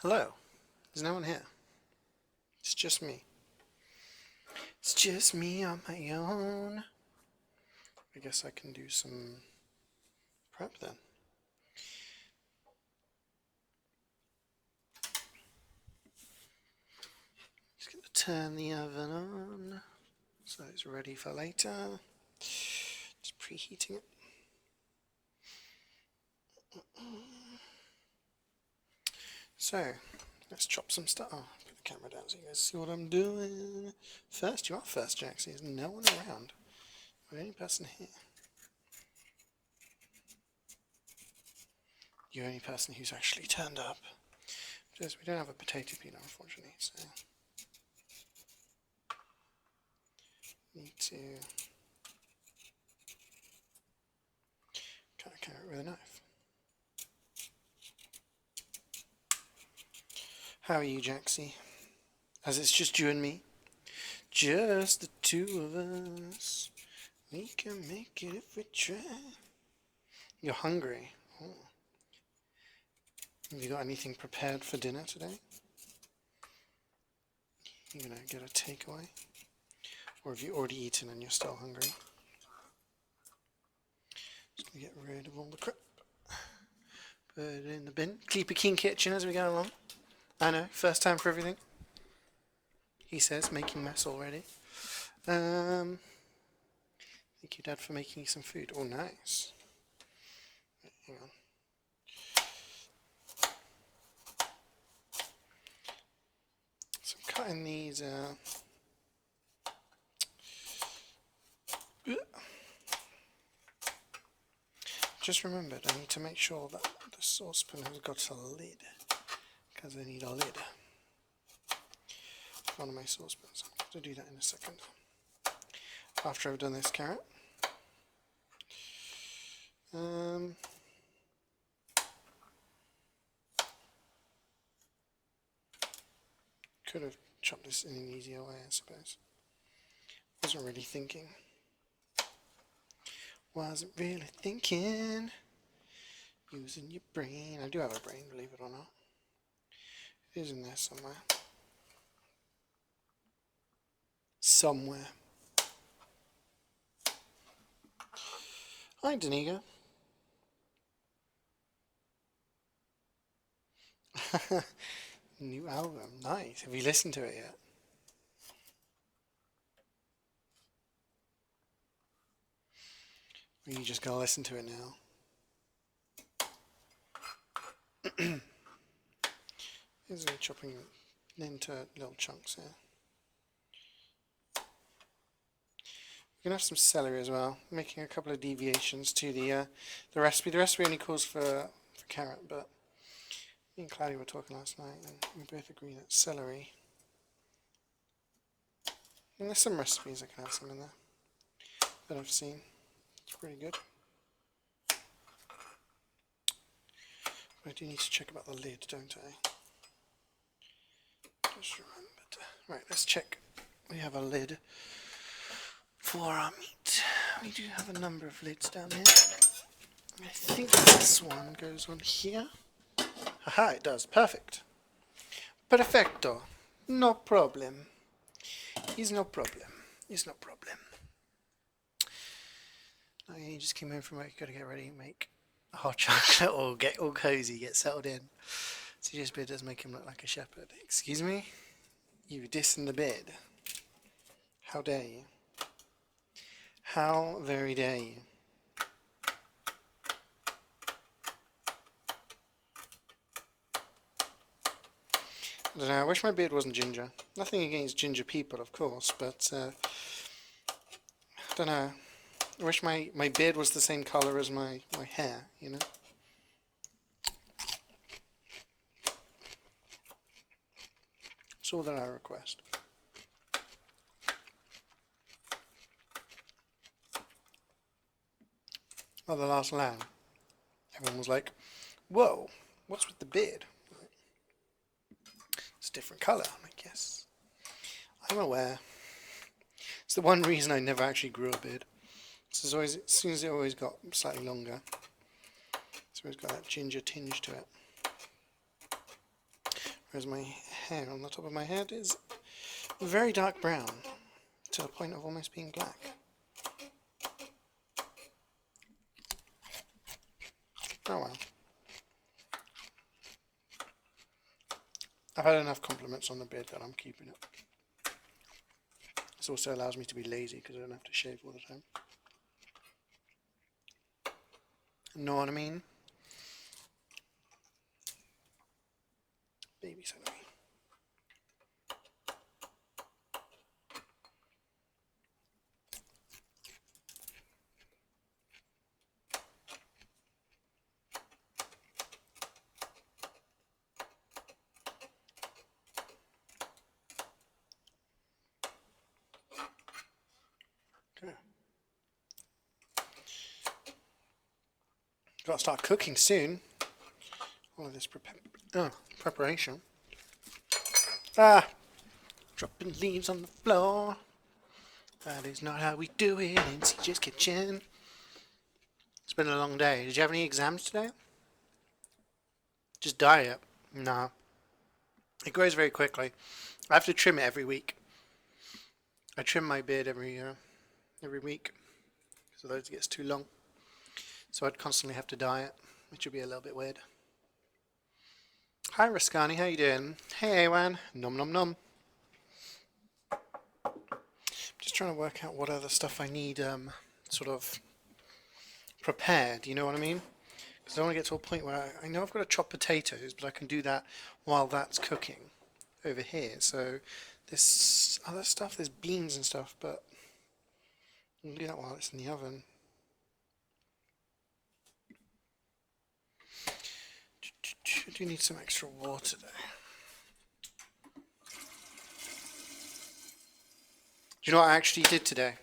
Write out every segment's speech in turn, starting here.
Hello. There's no one here. It's just me. It's just me on my own. I guess I can do some prep then. Just gonna turn the oven on so it's ready for later. Just preheating it. So, let's chop some stuff. Oh, put the camera down so you guys see what I'm doing. First, you are first, Jax. There's no one around. We're the only person here. You're the only person who's actually turned up. Just, we don't have a potato peeler, unfortunately, so need to cut a carrot with a knife. How are you, Jaxie? As it's just you and me. Just the two of us. We can make it if we try. You're hungry. Oh. Have you got anything prepared for dinner today? You're gonna get a takeaway? Or have you already eaten and you're still hungry? Just gonna get rid of all the crap. Put it in the bin. Keep a clean kitchen as we go along. I know, first time for everything. He says, making mess already. Thank you, Dad, for making some food. Oh, nice. Hang on. So I'm cutting these. Just remembered, I need to make sure that the saucepan has got a lid, because I need a lid. One of my saucepans. I'm going to do that in a second. After I've done this carrot. Could have chopped this in an easier way, I suppose. Wasn't really thinking. Wasn't really thinking. Using your brain. I do have a brain, believe it or not. It is in there somewhere. Somewhere. Hi, Daniga. New album. Nice. Have you listened to it yet? Or are you just going to listen to it now? Here's me chopping into little chunks here. We're going to have some celery as well. Making a couple of deviations to the recipe. The recipe only calls for carrot, but me and Cloudy were talking last night and we both agree that celery. And there's some recipes I can have some in there that I've seen. It's pretty good. But I do need to check about the lid, don't I? Just remembered. Right, let's check. We have a lid for our meat. We do have a number of lids down here. I think this one goes on here. Haha, it does. Perfect. Perfecto. No problem. Is no problem. Is no problem. Oh, yeah, you just came home from work. You gotta get ready and make a hot chocolate or get all cozy, get settled in. CeeJaey's beard does make him look like a shepherd. Excuse me? You dissing the beard. How dare you? How very dare you? I don't know, I wish my beard wasn't ginger. Nothing against ginger people, of course, but I don't know. I wish my beard was the same colour as my hair, you know? That's all that I request. Oh, the last lamb. Everyone was like, whoa, what's with the beard? It's a different colour. I'm like, yes. I'm aware. It's the one reason I never actually grew a beard. So as soon as it always got slightly longer, it's always got that ginger tinge to it. whereas my hair on the top of my head is very dark brown to the point of almost being black. Oh well. I've had enough compliments on the beard that I'm keeping it. This also allows me to be lazy because I don't have to shave all the time. Know what I mean? Baby celery. Okay. Got to start cooking soon. All of this preparation. Ah! Dropping leaves on the floor. That is not how we do it in CeeJaey's kitchen. It's been a long day. Did you have any exams today? Just diet? No. It grows very quickly. I have to trim it every week. I trim my beard every week, so that it gets too long. So I'd constantly have to diet, which would be a little bit weird. Hi Raskani, how you doing? Hey Awan, nom nom nom. Just trying to work out what other stuff I need sort of prepared, you know what I mean? Because I want to get to a point where I know I've got to chop potatoes, but I can do that while that's cooking over here. So this other stuff, there's beans and stuff, but I can do that while it's in the oven. I do need some extra water there. Do you know what I actually did today?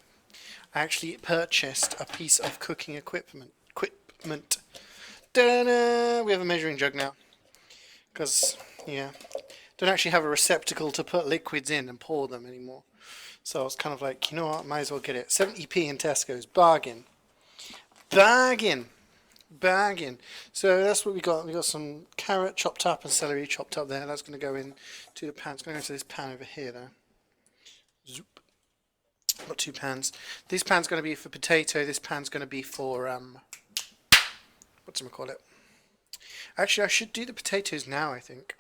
I actually purchased a piece of cooking equipment. Ta-da! We have a measuring jug now. Because, yeah, don't actually have a receptacle to put liquids in and pour them anymore. So I was kind of like, you know what, might as well get it. 70p in Tesco's. Bargain. Bargain! Bargain. So that's what we got. We got some carrot chopped up and celery chopped up there. That's going to go into the pan. It's going to go into this pan over here, though. Zoop. Got two pans. This pan's going to be for potato. This pan's going to be for whatchamacallit. Actually, I should do the potatoes now, I think.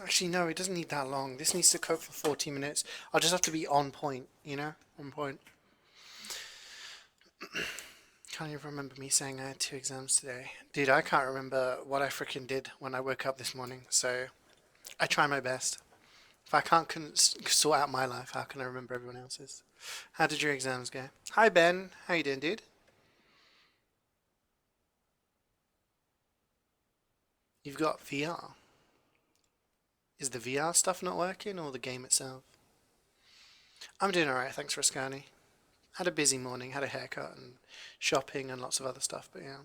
Actually, no, it doesn't need that long. This needs to cook for 40 minutes. I'll just have to be on point, you know? On point. Can't even remember me saying I had 2 exams today. Dude, I can't remember what I freaking did when I woke up this morning, so I try my best. If I can't sort out my life, how can I remember everyone else's? How did your exams go? Hi, Ben. How you doing, dude? You've got VR. Is the VR stuff not working, or the game itself? I'm doing alright, thanks, Rascani. Had a busy morning, had a haircut and shopping and lots of other stuff, but yeah.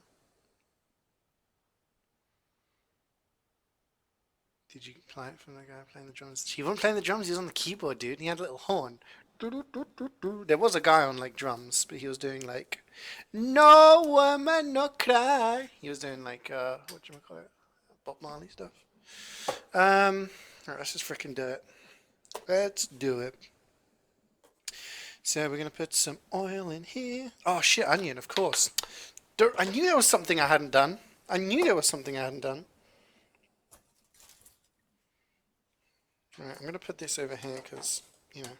Did you play it from the guy playing the drums? He wasn't playing the drums, he was on the keyboard, dude. He had a little horn. There was a guy on like drums, but he was doing like "No woman, no cry." He was doing like whatchamacallit, Bob Marley stuff. Alright, let's just frickin' do it. Let's do it. So we're gonna put some oil in here. Oh shit, onion, of course. I knew there was something I hadn't done. Right, I'm gonna put this over here because, you know,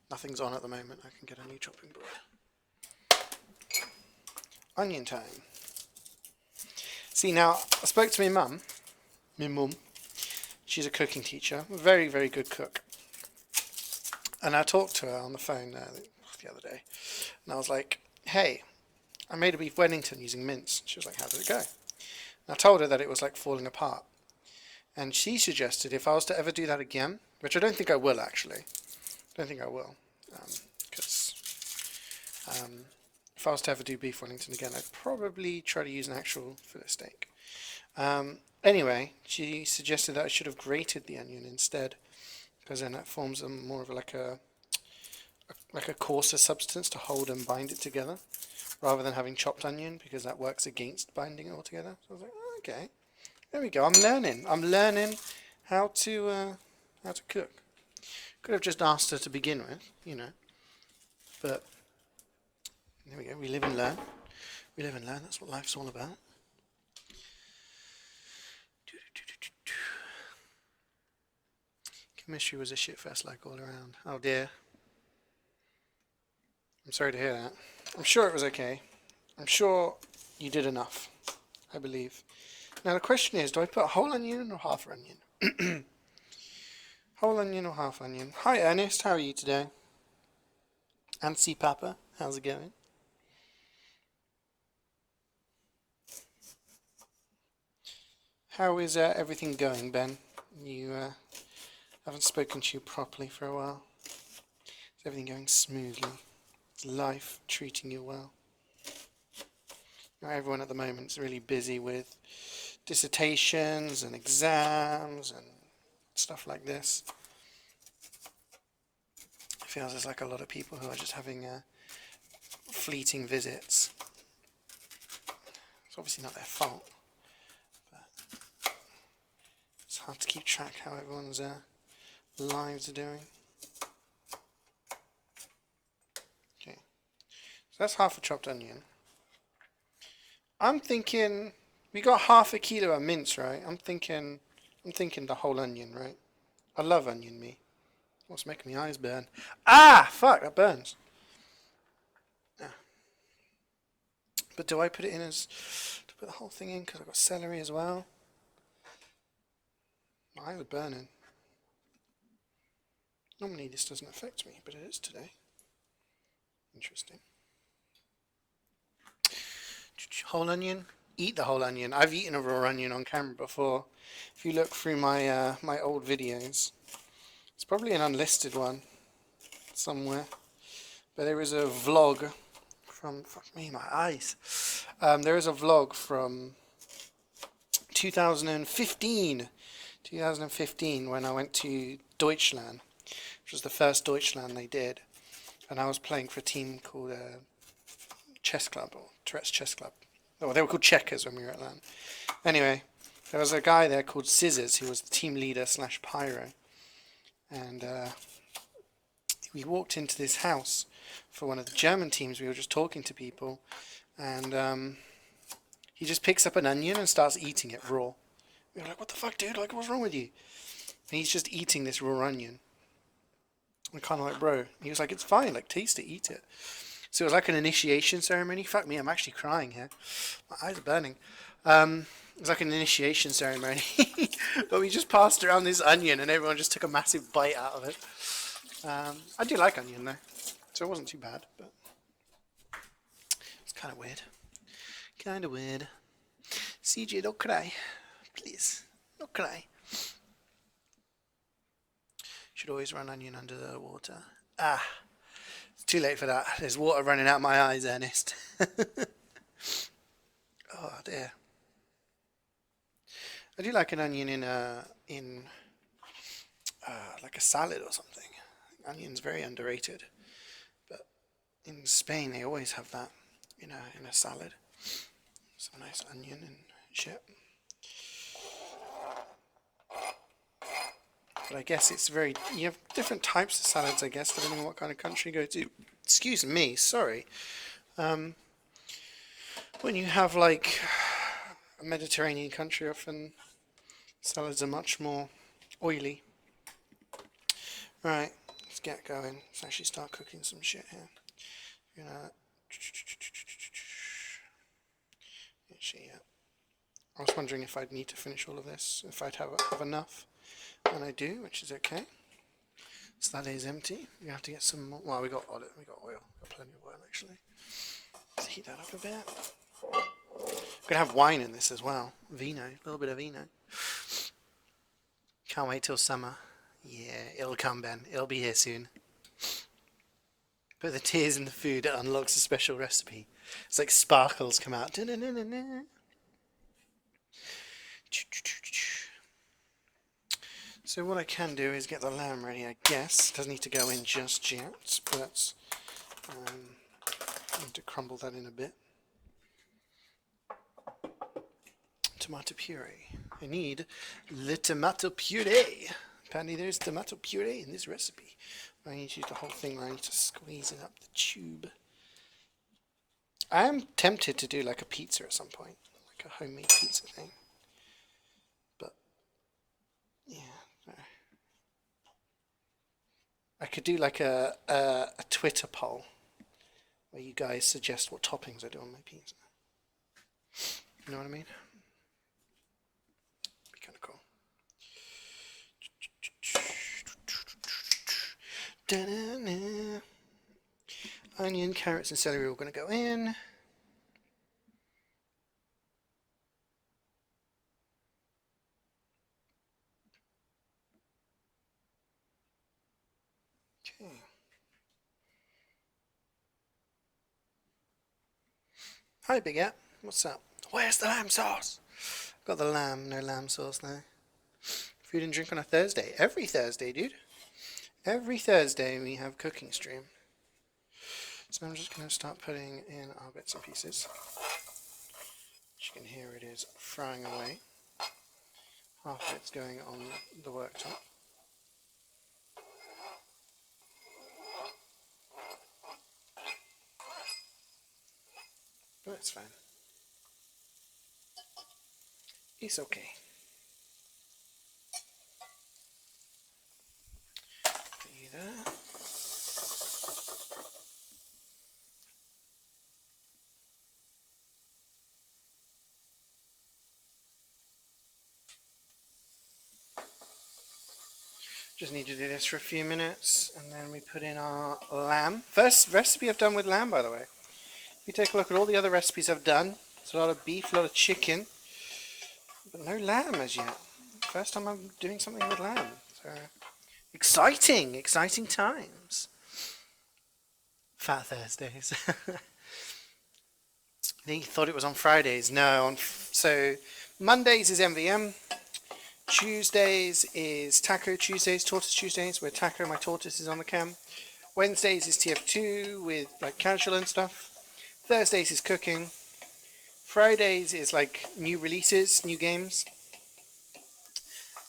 nothing's on at the moment. I can get a new chopping board. Onion time. See, now, I spoke to my mum. She's a cooking teacher, a very, very good cook. And I talked to her on the phone the other day. And I was like, hey, I made a beef Wellington using mince. She was like, how did it go? And I told her that it was like falling apart. And she suggested if I was to ever do that again, which I don't think I will actually. Because if I was to ever do beef Wellington again, I'd probably try to use an actual fillet steak. Anyway, she suggested that I should have grated the onion instead, because then that forms more of like a coarser substance to hold and bind it together. rather than having chopped onion, because that works against binding it all together. So I was like, oh, okay, there we go. I'm learning. I'm learning how to cook. Could have just asked her to begin with, you know. But there we go. We live and learn. We live and learn. That's what life's all about. Chemistry was a shit fest like all around. Oh dear. I'm sorry to hear that. I'm sure it was okay. I'm sure you did enough. I believe. Now the question is, do I put a whole onion or half onion? Whole onion or half onion? Hi Ernest, how are you today? Auntie Papa, how's it going? How is everything going, Ben? You haven't spoken to you properly for a while. Is everything going smoothly? Is life treating you well? Everyone at the moment is really busy with dissertations and exams and stuff like this. It feels there's like a lot of people who are just having fleeting visits. It's obviously not their fault, but it's hard to keep track how everyone's lives are doing. Okay, so that's half a chopped onion. I'm thinking we got half a kilo of mince, right? I'm thinking the whole onion, right? I love onion, me. What's making my eyes burn? Ah, fuck, that burns. Ah. But do I put it in as to put the whole thing in because I've got celery as well? My eyes are burning. Normally this doesn't affect me, but it is today. Interesting. Whole onion? Eat the whole onion. I've eaten a raw onion on camera before. If you look through my my old videos, it's probably an unlisted one somewhere. But there is a vlog from, fuck me, my eyes. There is a vlog from 2015 when I went to Deutschland, which was the first Deutschland they did. And I was playing for a team called Chess Club, or Tourette's Chess Club. Oh, they were called Checkers when we were at LAN. Anyway, there was a guy there called Scissors, who was the team leader / pyro. And we walked into this house for one of the German teams. We were just talking to people. And he just picks up an onion and starts eating it raw. We were like, what the fuck, dude? Like, what's wrong with you? And he's just eating this raw onion. We're kind of like, bro. He was like, it's fine. Like, taste it, eat it. So it was like an initiation ceremony. Fuck me, I'm actually crying here. My eyes are burning. It was like an initiation ceremony. But we just passed around this onion and everyone just took a massive bite out of it. I do like onion though. So it wasn't too bad, but it's kind of weird. Kind of weird. CeeJaey, don't cry. Please, don't cry. Should always run onion under the water. Ah, it's too late for that. There's water running out my eyes, Ernest. Oh dear. I do like an onion in like a salad or something. Onion's very underrated, but in Spain they always have that in a salad. Some nice onion and shit. But I guess it's you have different types of salads, I guess, depending on what kind of country you go to. Excuse me, sorry. When you have like a Mediterranean country, often salads are much more oily. Right, let's get going. Let's actually start cooking some shit here. Actually, yeah. I was wondering if I'd need to finish all of this, if I'd have enough. And I do, which is okay. So that is empty. We have to get some more. Well, we got oil. We got plenty of oil actually. Let's heat that up a bit. We're gonna have wine in this as well. Vino, a little bit of vino. Can't wait till summer. Yeah, it'll come, Ben. It'll be here soon. Put the tears in the food, it unlocks a special recipe. It's like sparkles come out. So what I can do is get the lamb ready, I guess. Doesn't need to go in just yet, but I need to crumble that in a bit. Tomato puree. I need the tomato puree. Apparently there's tomato puree in this recipe. I need to use the whole thing, or I need to squeeze it up the tube. I am tempted to do like a pizza at some point, like a homemade pizza thing. But yeah, I could do like a Twitter poll where you guys suggest what toppings I do on my pizza. You know what I mean? Be kind of cool. Da-da-da. Onion, carrots, and celery are all going to go in. Okay. Hi, Big At. What's up? Where's the lamb sauce? Got the lamb, no lamb sauce there. Food and drink on a Thursday. Every Thursday, dude. Every Thursday we have cooking stream. So I'm just going to start putting in our bits and pieces. As you can hear, it is frying away. Half of it's going on the worktop. But it's fine. It's okay. Put you there. Just need to do this for a few minutes, and then we put in our lamb. First recipe I've done with lamb, by the way. If you take a look at all the other recipes I've done, it's a lot of beef, a lot of chicken, but no lamb as yet. First time I'm doing something with lamb. So exciting, exciting times. Fat Thursdays. He thought it was on Fridays. No, so Mondays is MVM. Tuesdays is Taco Tuesdays, Tortoise Tuesdays, where Taco, my tortoise, is on the cam. Wednesdays is TF2 with like casual and stuff. Thursdays is cooking. Fridays is like new releases, new games.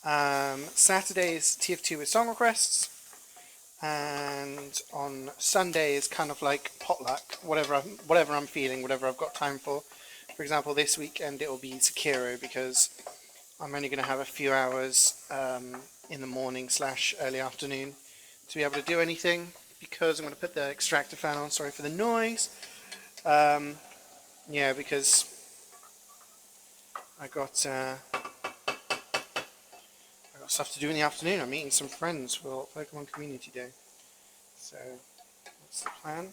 Saturdays TF2 with song requests. And on Sunday is kind of like potluck, whatever I'm feeling, whatever I've got time for. For example, this weekend it will be Sekiro because I'm only going to have a few hours in the morning / early afternoon to be able to do anything, because I'm going to put the extractor fan on. Sorry for the noise. Yeah, because I got stuff to do in the afternoon. I'm meeting some friends for Pokemon Community Day. So that's the plan.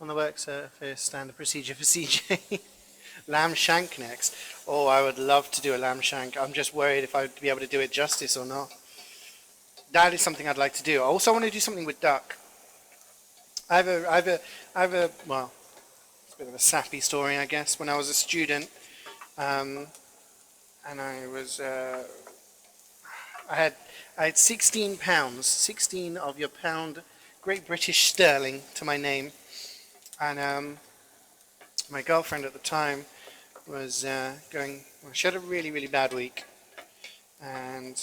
On the work surface, standard procedure for CeeJaey. Lamb shank next. Oh, I would love to do a lamb shank. I'm just worried if I would be able to do it justice or not. That is something I'd like to do. I also want to do something with duck. I have a well, it's a bit of a sappy story, I guess. When I was a student, and I was, I had 16 pounds, 16 of your pound Great British Sterling to my name, and my girlfriend at the time was going. Well, she had a really, really bad week, and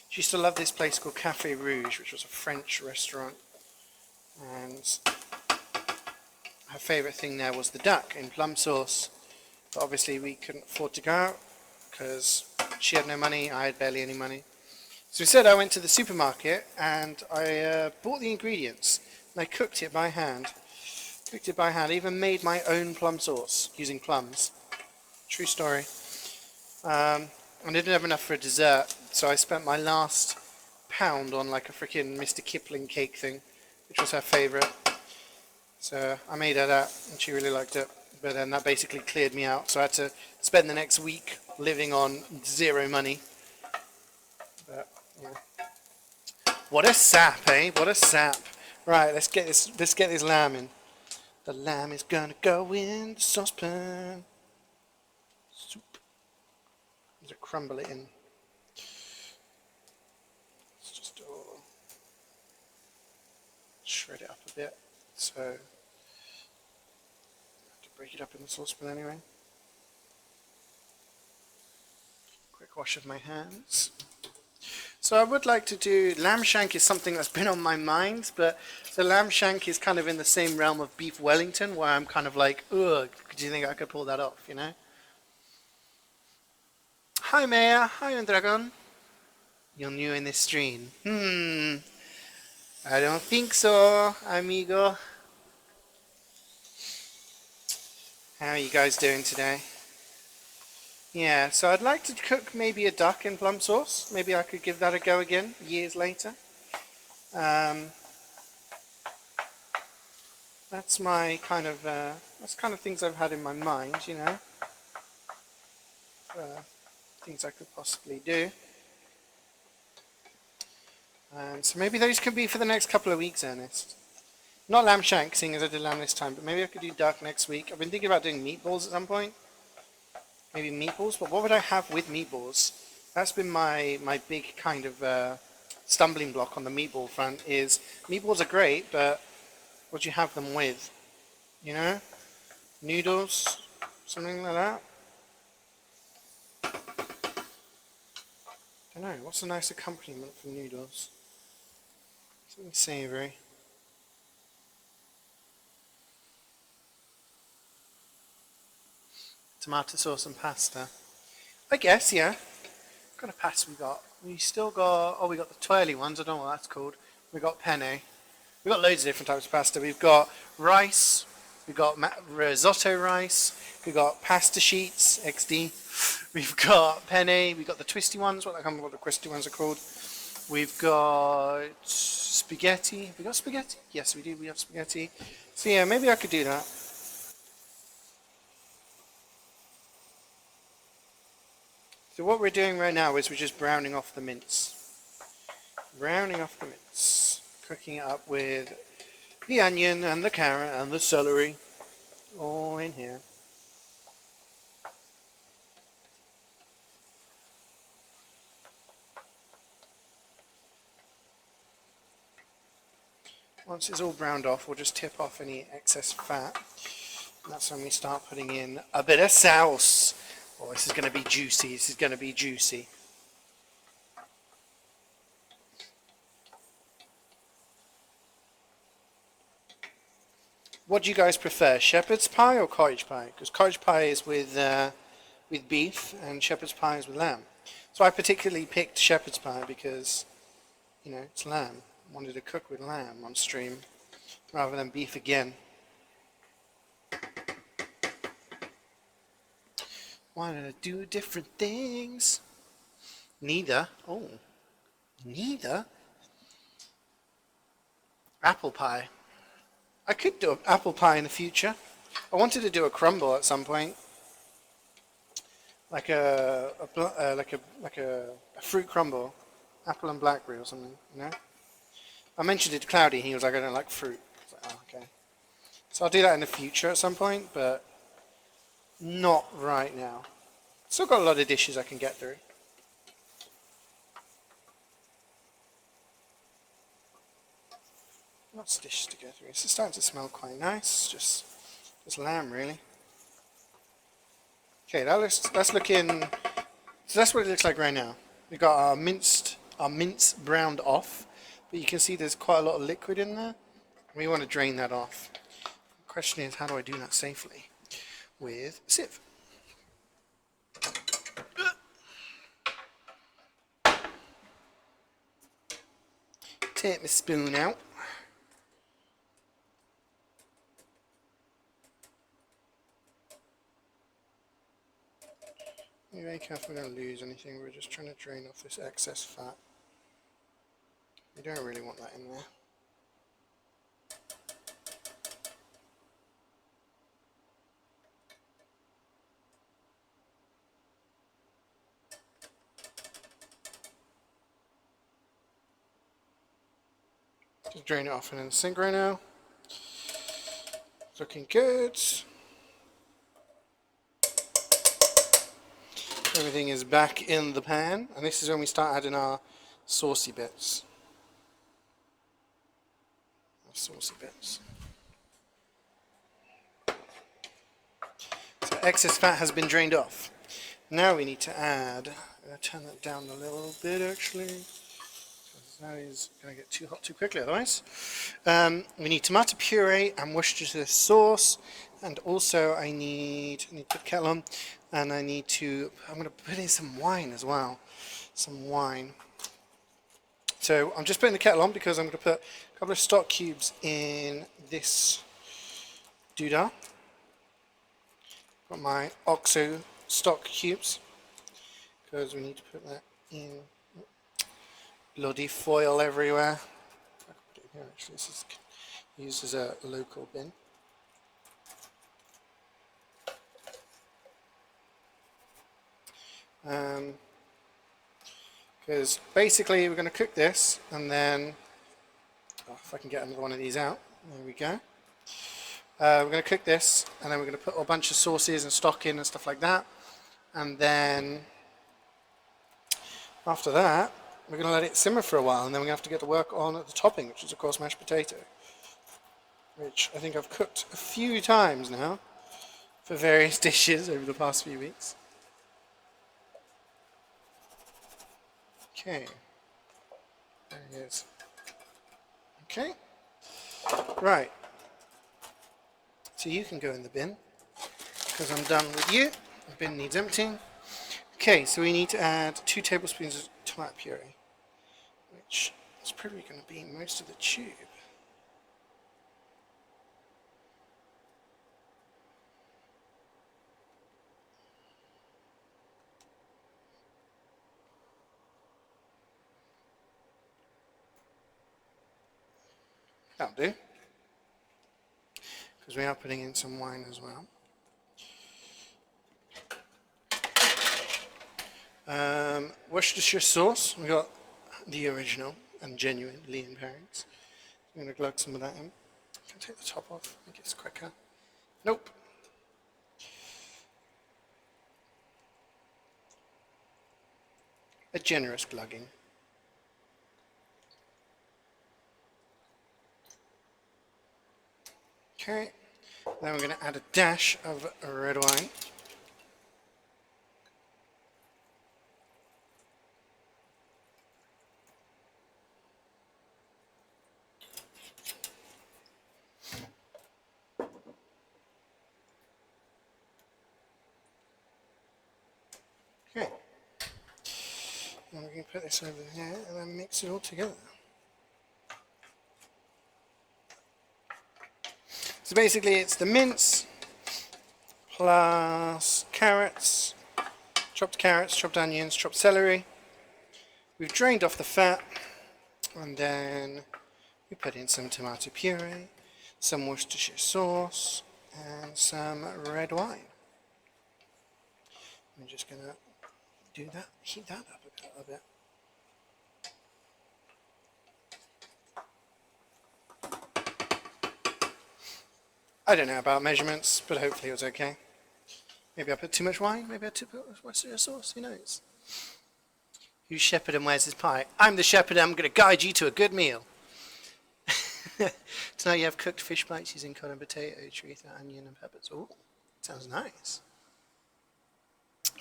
she used to love this place called Café Rouge, which was a French restaurant, and her favourite thing there was the duck in plum sauce. But obviously we couldn't afford to go out because she had no money, I had barely any money. So instead I went to the supermarket and I bought the ingredients and I cooked it by hand. I even made my own plum sauce using plums. True story. I didn't have enough for a dessert, so I spent my last pound on like a freaking Mr. Kipling cake thing, which was her favourite. So I made her that, and she really liked it. But then that basically cleared me out, so I had to spend the next week living on 0 money. But yeah. What a sap, eh? What a sap! Right, let's get this lamb in. The lamb is gonna go in the saucepan. Soup. Just crumble it in. Let's just shred it up a bit. So I have to break it up in the saucepan anyway. Quick wash of my hands. So I would like to do, lamb shank is something that's been on my mind, but the lamb shank is kind of in the same realm of beef Wellington, where I'm kind of like, ugh, do you think I could pull that off, you know? Hi Maya, hi Dragon. You're new in this stream. I don't think so, amigo. How are you guys doing today? Yeah, so I'd like to cook maybe a duck in plum sauce. Maybe I could give that a go again, years later. That's my kind of, that's kind of things I've had in my mind, you know. Things I could possibly do. So maybe those could be for the next couple of weeks, Ernest. Not lamb shank, seeing as I did lamb this time, but maybe I could do duck next week. I've been thinking about doing meatballs at some point. Maybe meatballs, but what would I have with meatballs? That's been my big kind of stumbling block on the meatball front is meatballs are great, but what do you have them with? You know? Noodles? Something like that? I don't know, what's a nice accompaniment for noodles? Something savoury. Tomato sauce and pasta. I guess, yeah. What kind of pasta we got? We still got, oh, we got the twirly ones, I don't know what that's called. We got penne. We've got loads of different types of pasta. We've got rice, we've got risotto rice, we've got pasta sheets, XD. We've got penne, we've got the twisty ones, I can't remember what the twisty ones are called. We've got spaghetti. Have we got spaghetti? Yes, we do, we have spaghetti. So yeah, maybe I could do that. So what we're doing right now is we're just browning off the mince. Browning off the mince. Cooking it up with the onion and the carrot and the celery. All in here. Once it's all browned off, we'll just tip off any excess fat. And that's when we start putting in a bit of sauce. Oh, this is going to be juicy. This is going to be juicy. What do you guys prefer, shepherd's pie or cottage pie? Because cottage pie is with beef and shepherd's pie is with lamb. So I particularly picked shepherd's pie because, you know, it's lamb. I wanted to cook with lamb on stream rather than beef again. Wanted to do different things. Neither. Oh, neither. Apple pie. I could do apple pie in the future. I wanted to do a crumble at some point, like a fruit crumble, apple and blackberry or something. You know. I mentioned it to Cloudy. He was like, I don't like fruit. I was like, oh, okay. So I'll do that in the future at some point, but not right now. Still got a lot of dishes I can get through. Lots of dishes to go through. It's starting to smell quite nice. Just lamb, really. Okay, now let's look in. So that's what it looks like right now. We've got our mince browned off, but you can see there's quite a lot of liquid in there. We want to drain that off. The question is, how do I do that safely? With a sieve. Take my spoon out. Be very careful we don't lose anything. We're just trying to drain off this excess fat. We don't really want that in there. Just drain it off in the sink right now. Looking good. Everything is back in the pan, and this is when we start adding our saucy bits. Saucy bits. So excess fat has been drained off. Now we need to add, I'm going to turn that down a little bit actually, because that is going to get too hot too quickly otherwise. We need tomato puree and Worcestershire sauce, and also I need to put the kettle on, and I'm going to put in some wine as well. Some wine. So I'm just putting the kettle on because I'm going to put a couple of stock cubes in this doodah. Got my OXO stock cubes because we need to put that in. Bloody foil everywhere. I can put it in here actually. This is used as a local bin. Because basically we're going to cook this and then, if I can get another one of these out, there we go. We're going to cook this and then we're going to put a bunch of sauces and stock in and stuff like that, and then after that we're going to let it simmer for a while, and then we're going to have to get to work on the topping, which is of course mashed potato, which I think I've cooked a few times now for various dishes over the past few weeks. Okay, there it is. Okay, right, so you can go in the bin because I'm done with you. The bin needs emptying. Okay, so we need to add 2 tablespoons of tomato puree, which is probably going to be most of the tube. That'll do, because we are putting in some wine as well. Worcestershire sauce, we got the original and genuine Lee & Perrins. I'm going to glug some of that in. I can take the top off, make it quicker. Nope. A generous glugging. Okay, then we're going to add a dash of red wine. Okay, and we can put this over here and then mix it all together. So basically it's the mince plus carrots, chopped onions, chopped celery. We've drained off the fat, and then we put in some tomato puree, some Worcestershire sauce, and some red wine. I'm just going to do that, heat that up a bit. I don't know about measurements, but hopefully it was okay. Maybe I put too much wine, maybe I put Worcestershire sauce, who knows? Who's shepherd and where's his pie? I'm the shepherd and I'm going to guide you to a good meal. Tonight you have cooked fish bites using cod and potato, chorizo, onion and peppers. Oh, sounds nice.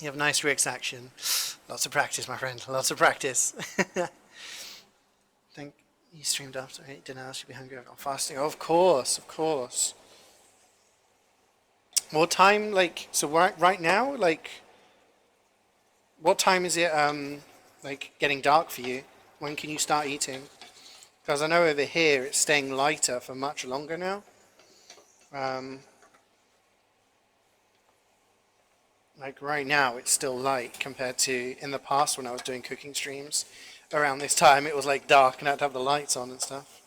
You have nice Rick's action. Lots of practice, my friend. Lots of practice. Think you streamed after I ate dinner. I should be hungry. I'm fasting. Oh, of course, of course. What time? Like, so right now, like, what time is it? Like getting dark for you? When can you start eating? Because I know over here it's staying lighter for much longer now. Like right now it's still light compared to in the past when I was doing cooking streams. Around this time it was like dark and I had to have the lights on and stuff.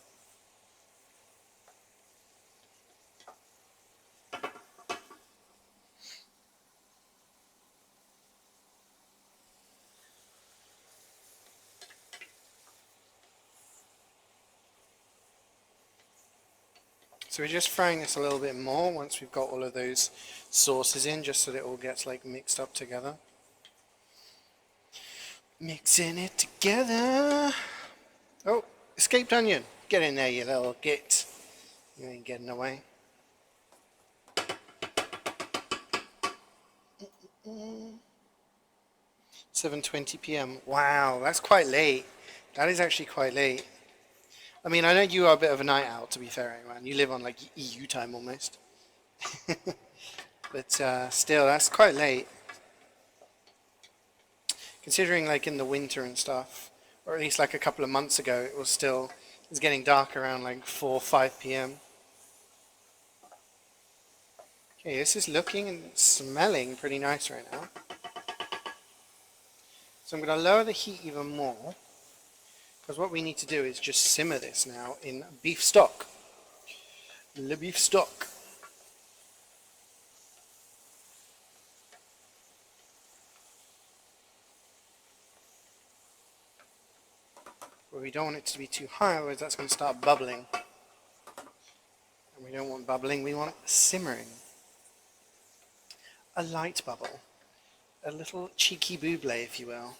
So we're just frying this a little bit more once we've got all of those sauces in, just so that it all gets like mixed up together. Mixing it together. Oh, escaped onion. Get in there, you little git. You ain't getting away. 7:20 p.m. Wow, that's quite late. That is actually quite late. I mean, I know you are a bit of a night owl, to be fair, man. You live on like EU time almost. But still, that's quite late. Considering like in the winter and stuff, or at least like a couple of months ago, it was getting dark around like 4 or 5 p.m. Okay, this is looking and smelling pretty nice right now. So I'm going to lower the heat even more, because what we need to do is just simmer this now in beef stock. Le beef stock. But we don't want it to be too high, otherwise that's going to start bubbling. And we don't want bubbling, we want simmering. A light bubble. A little cheeky buble, if you will.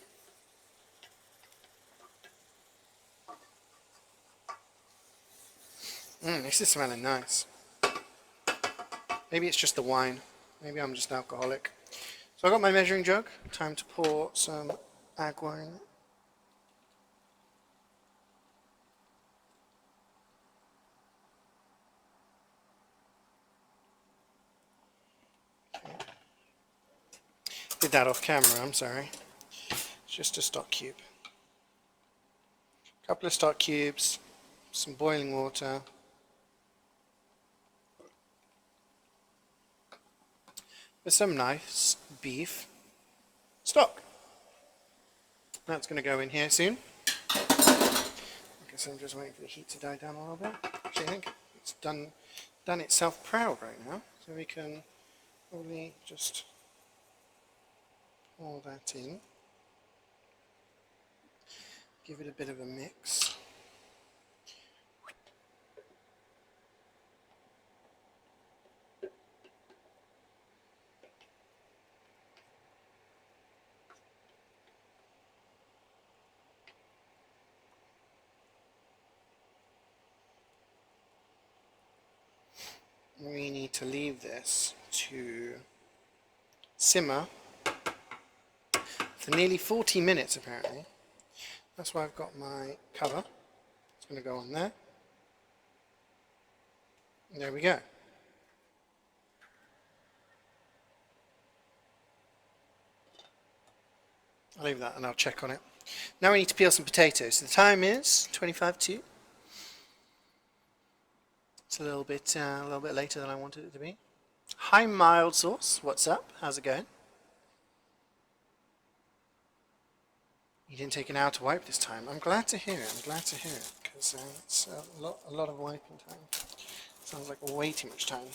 This is smelling nice. Maybe it's just the wine. Maybe I'm just alcoholic. So I've got my measuring jug. Time to pour some agua in it. Did that off camera, I'm sorry. It's just a stock cube. A couple of stock cubes, some boiling water. With some nice beef stock. That's going to go in here soon. I guess I'm just waiting for the heat to die down a little bit. Actually, I think it's done itself proud right now. So we can probably just pour that in. Give it a bit of a mix. We need to leave this to simmer for nearly 40 minutes apparently. That's why I've got my cover. It's going to go on there. And there we go. I'll leave that and I'll check on it. Now we need to peel some potatoes. So the time is 25 to. It's a little bit later than I wanted it to be. Hi, mild sauce. What's up? How's it going? You didn't take an hour to wipe this time. I'm glad to hear it. I'm glad to hear it because it's a lot of wiping time. Sounds like way too much time.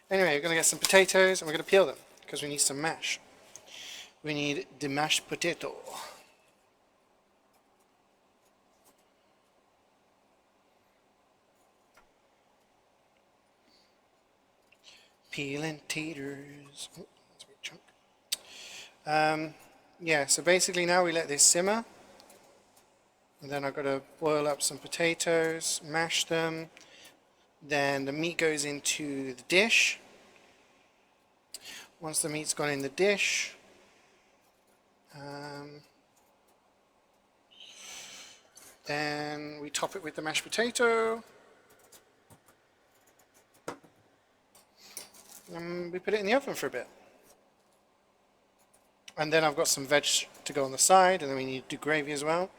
Anyway, we're going to get some potatoes and we're going to peel them because we need some mash. We need the mashed potato. Peeling taters. Oh, that's a big chunk. Yeah, so basically now we let this simmer. And then I've got to boil up some potatoes, mash them. Then the meat goes into the dish. Once the meat's gone in the dish, then we top it with the mashed potato. And we put it in the oven for a bit. And then I've got some veg to go on the side, and then we need to do gravy as well.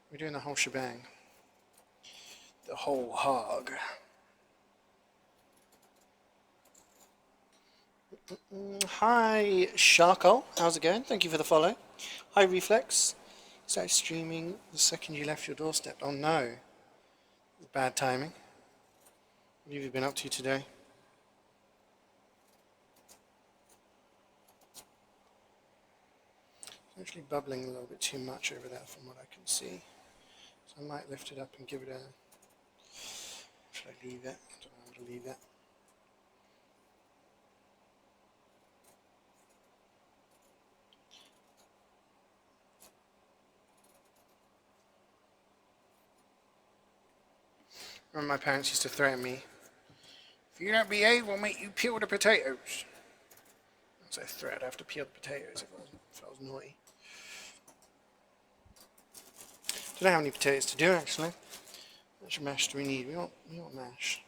We're doing the whole shebang. The whole hog. Hi, Sharko. How's it going? Thank you for the follow. Hi, Reflex. Started streaming the second you left your doorstep. Oh no. Bad timing. What have you been up to today? It's actually bubbling a little bit too much over there from what I can see. So I might lift it up and give it a... Should I leave it? I don't know, to leave that. Remember my parents used to threaten me, if you don't behave, we'll make you peel the potatoes. That's a threat, I have to peel the potatoes if I was naughty. Don't know how many potatoes to do actually. How much mash do we need? We want mash.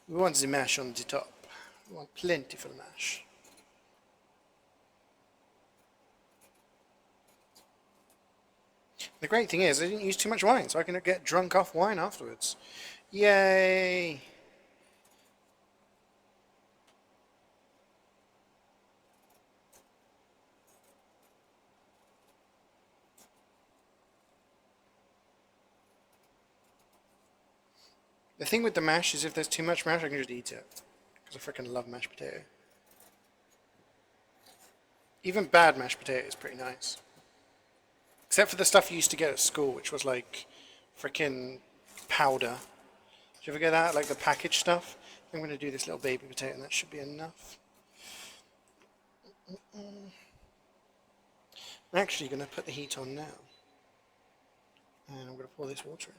We want the mash on the top. We want plentiful mash. The great thing is, I didn't use too much wine, so I can get drunk off wine afterwards. Yay! The thing with the mash is if there's too much mash, I can just eat it. Because I freaking love mashed potato. Even bad mashed potato is pretty nice. Except for the stuff you used to get at school, which was like freaking powder. Did you ever get that? Like the packaged stuff? I'm going to do this little baby potato and that should be enough. I'm actually going to put the heat on now. And I'm going to pour this water in.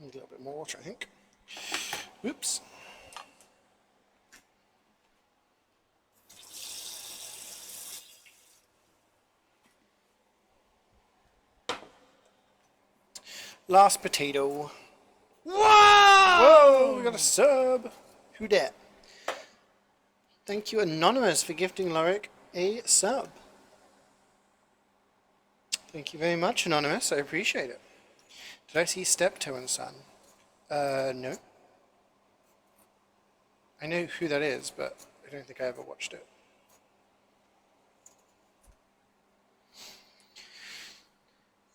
Need a little bit more water, I think. Whoops. Last potato. Whoa! Whoa! We got a sub. Who dat? Thank you, Anonymous, for gifting Lorik a sub. Thank you very much, Anonymous. I appreciate it. Did I see Steptoe and Son? No. I know who that is, but I don't think I ever watched it.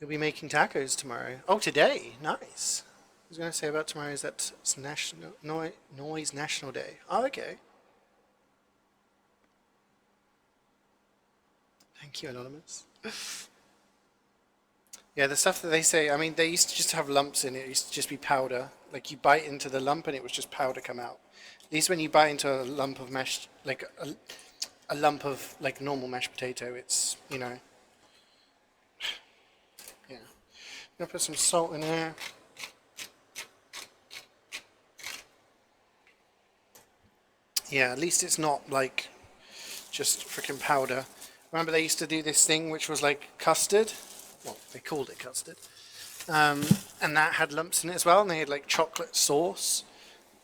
You'll be making tacos tomorrow. Oh, today. Nice. I was going to say about tomorrow is that it's Noise National Day. Oh, okay. Thank you, Anonymous. Yeah, the stuff that they say, I mean, they used to just have lumps in it. It used to just be powder. Like, you bite into the lump and it was just powder come out. At least when you bite into a lump of mashed, like, a lump of, like, normal mashed potato, it's, you know. Yeah. I'm going to put some salt in there. Yeah, at least it's not, like, just freaking powder. Remember they used to do this thing which was like custard? Well, they called it custard. And that had lumps in it as well, and they had like chocolate sauce.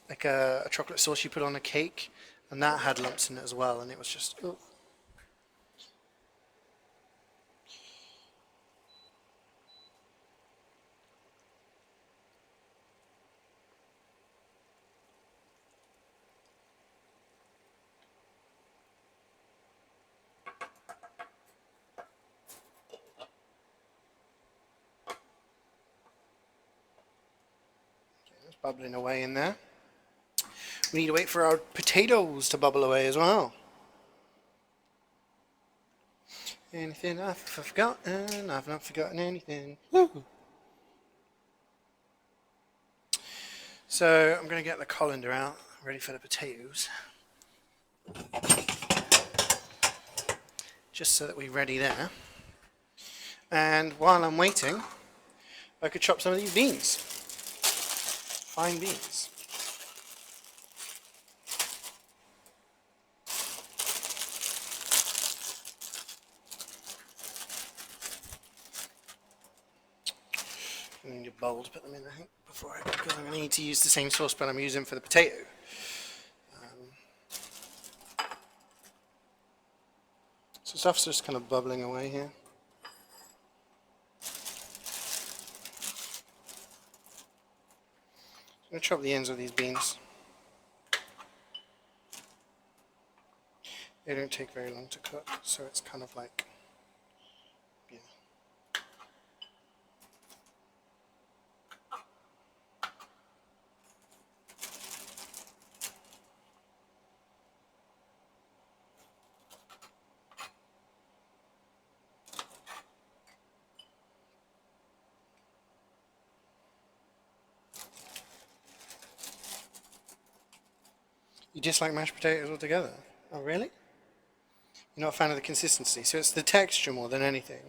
Like a chocolate sauce you put on a cake, and that had lumps in it as well, and it was just... Oh. Bubbling away in there. We need to wait for our potatoes to bubble away as well. Anything I've forgotten? I've not forgotten anything. Woo. So I'm going to get the colander out, ready for the potatoes. Just so that we're ready there. And while I'm waiting, I could chop some of these beans. Fine beans. I need a bowl to put them in, I think, before because I'm going to need to use the same saucepan I'm using for the potato. So stuff's just kind of bubbling away here. I'm going to chop the ends of these beans. They don't take very long to cook, so it's kind of like, yeah. dislike mashed potatoes altogether? Oh, really? You're not a fan of the consistency, so it's the texture more than anything.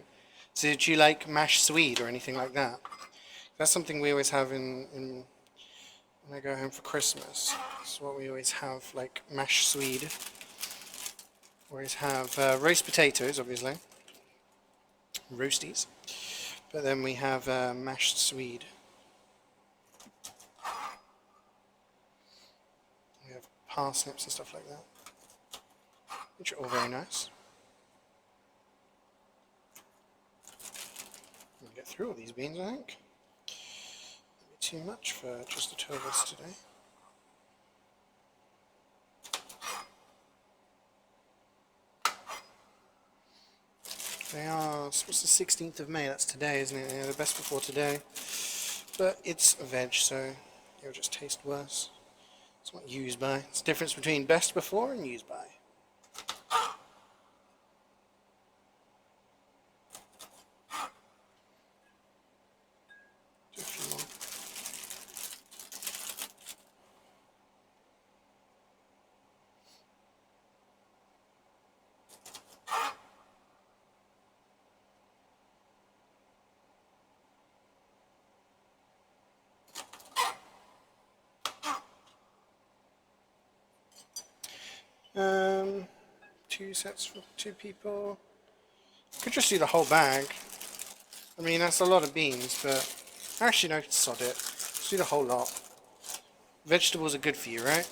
So do you like mashed swede or anything like that? That's something we always have in when I go home for Christmas. That's what we always have, like mashed swede. We always have roast potatoes, obviously, roasties. But then we have mashed swede. We have parsnips and stuff like that, which are all very nice. We'll get through all these beans, I think. Maybe too much for just the two of us today. They are, what's the 16th of May, that's today, isn't it? Yeah, the best before today. But it's veg, so it'll just taste worse. It's not used by. It's the difference between best before and used by. Do a few more. Two sets for two people. Could just do the whole bag. I mean, that's a lot of beans, but actually, no, sod it. Just do the whole lot. Vegetables are good for you, right?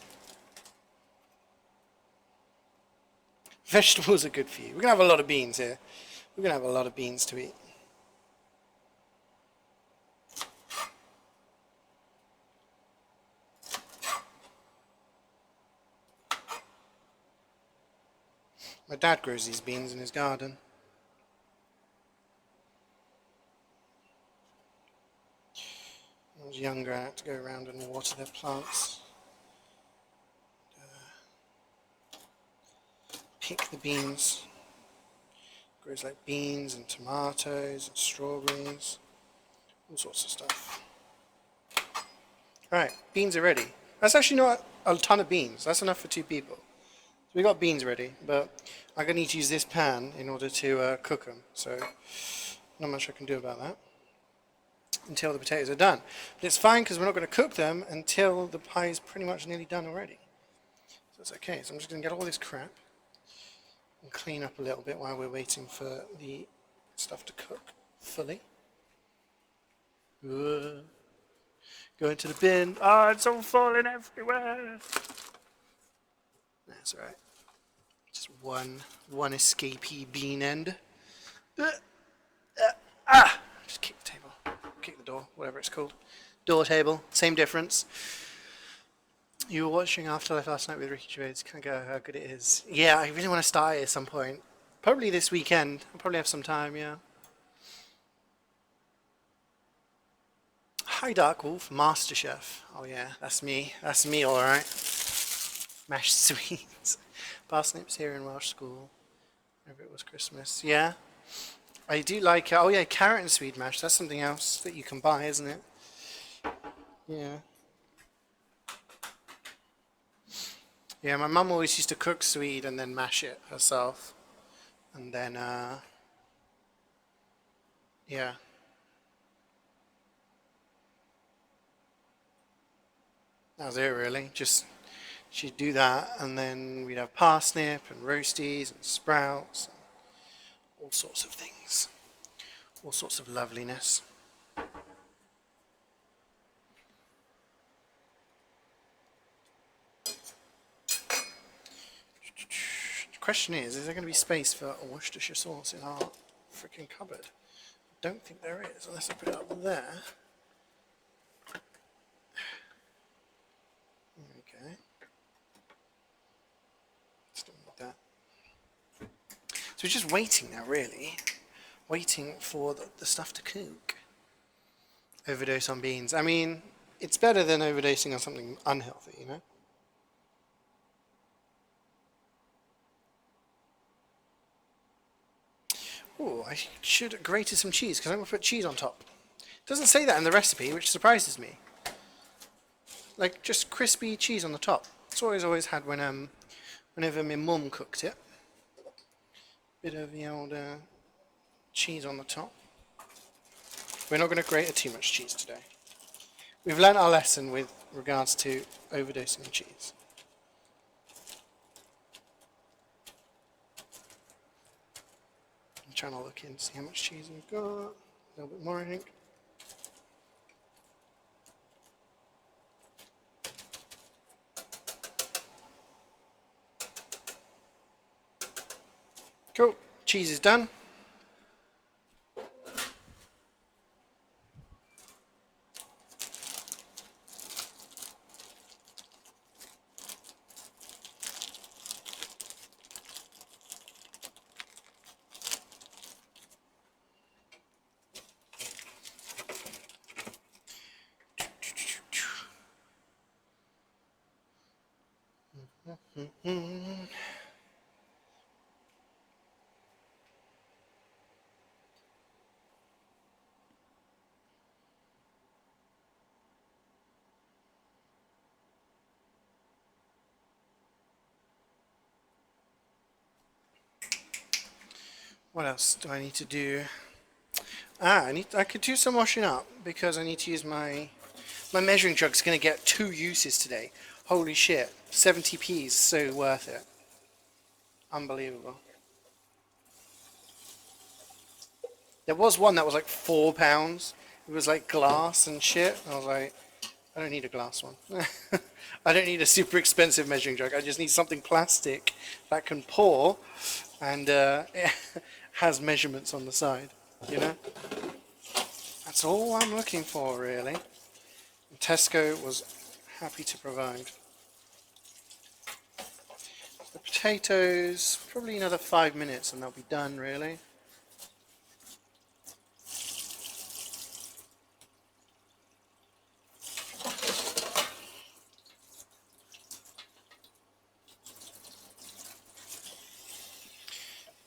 Vegetables are good for you. We're gonna have a lot of beans here. We're gonna have a lot of beans to eat. My dad grows these beans in his garden. When I was younger, I had to go around and water their plants. Pick the beans. It grows like beans and tomatoes and strawberries. All sorts of stuff. Right, beans are ready. That's actually not a ton of beans. That's enough for two people. So we got beans ready, but I'm going to need to use this pan in order to cook them. So not much I can do about that until the potatoes are done. But it's fine because we're not going to cook them until the pie is pretty much nearly done already. So it's okay. So I'm just going to get all this crap and clean up a little bit while we're waiting for the stuff to cook fully. Go into the bin. Oh, it's all falling everywhere. That's alright. Just one escapee bean end. Just kick the table. Kick the door, whatever it's called. Door table, same difference. You were watching Afterlife last night with Ricky Gervais. Can I go how good it is? Yeah, I really want to start it at some point. Probably this weekend. I'll probably have some time, yeah. Hi Dark Wolf, MasterChef. Oh yeah, that's me. That's me, alright. Mashed sweets. Parsnips here in Welsh school. Whenever it was Christmas. Yeah. I do like, oh yeah, carrot and swede mash. That's something else that you can buy, isn't it? Yeah. Yeah, my mum always used to cook swede and then mash it herself. And then, yeah. That was it really. Just, she'd do that and then we'd have parsnip and roasties and sprouts. And all sorts of things. All sorts of loveliness. The question is there going to be space for Worcestershire sauce in our freaking cupboard? I don't think there is, unless I put it up there. There we go. Still need that. So we're just waiting now, really. Waiting for the stuff to cook. Overdose on beans. I mean, it's better than overdosing on something unhealthy, you know? Oh, I should have grated some cheese because I'm going to put cheese on top. It doesn't say that in the recipe, which surprises me. Like, just crispy cheese on the top. It's always had when whenever my mum cooked it. Bit of the old cheese on the top. We're not going to grate too much cheese today. We've learnt our lesson with regards to overdosing cheese. I'm trying to look in to see how much cheese we've got. A little bit more, I think. Cool. Cheese is done. What else do I need to do? I could do some washing up because I need to use my measuring jug's going to get 2 uses today. Holy shit, 70p is so worth it. Unbelievable. There was one that was like £4. It was like glass and shit. I was like, I don't need a glass one. I don't need a super expensive measuring jug. I just need something plastic that can pour and it has measurements on the side, you know? That's all I'm looking for, really. And Tesco was happy to provide. The potatoes, probably another 5 minutes and they'll be done, really.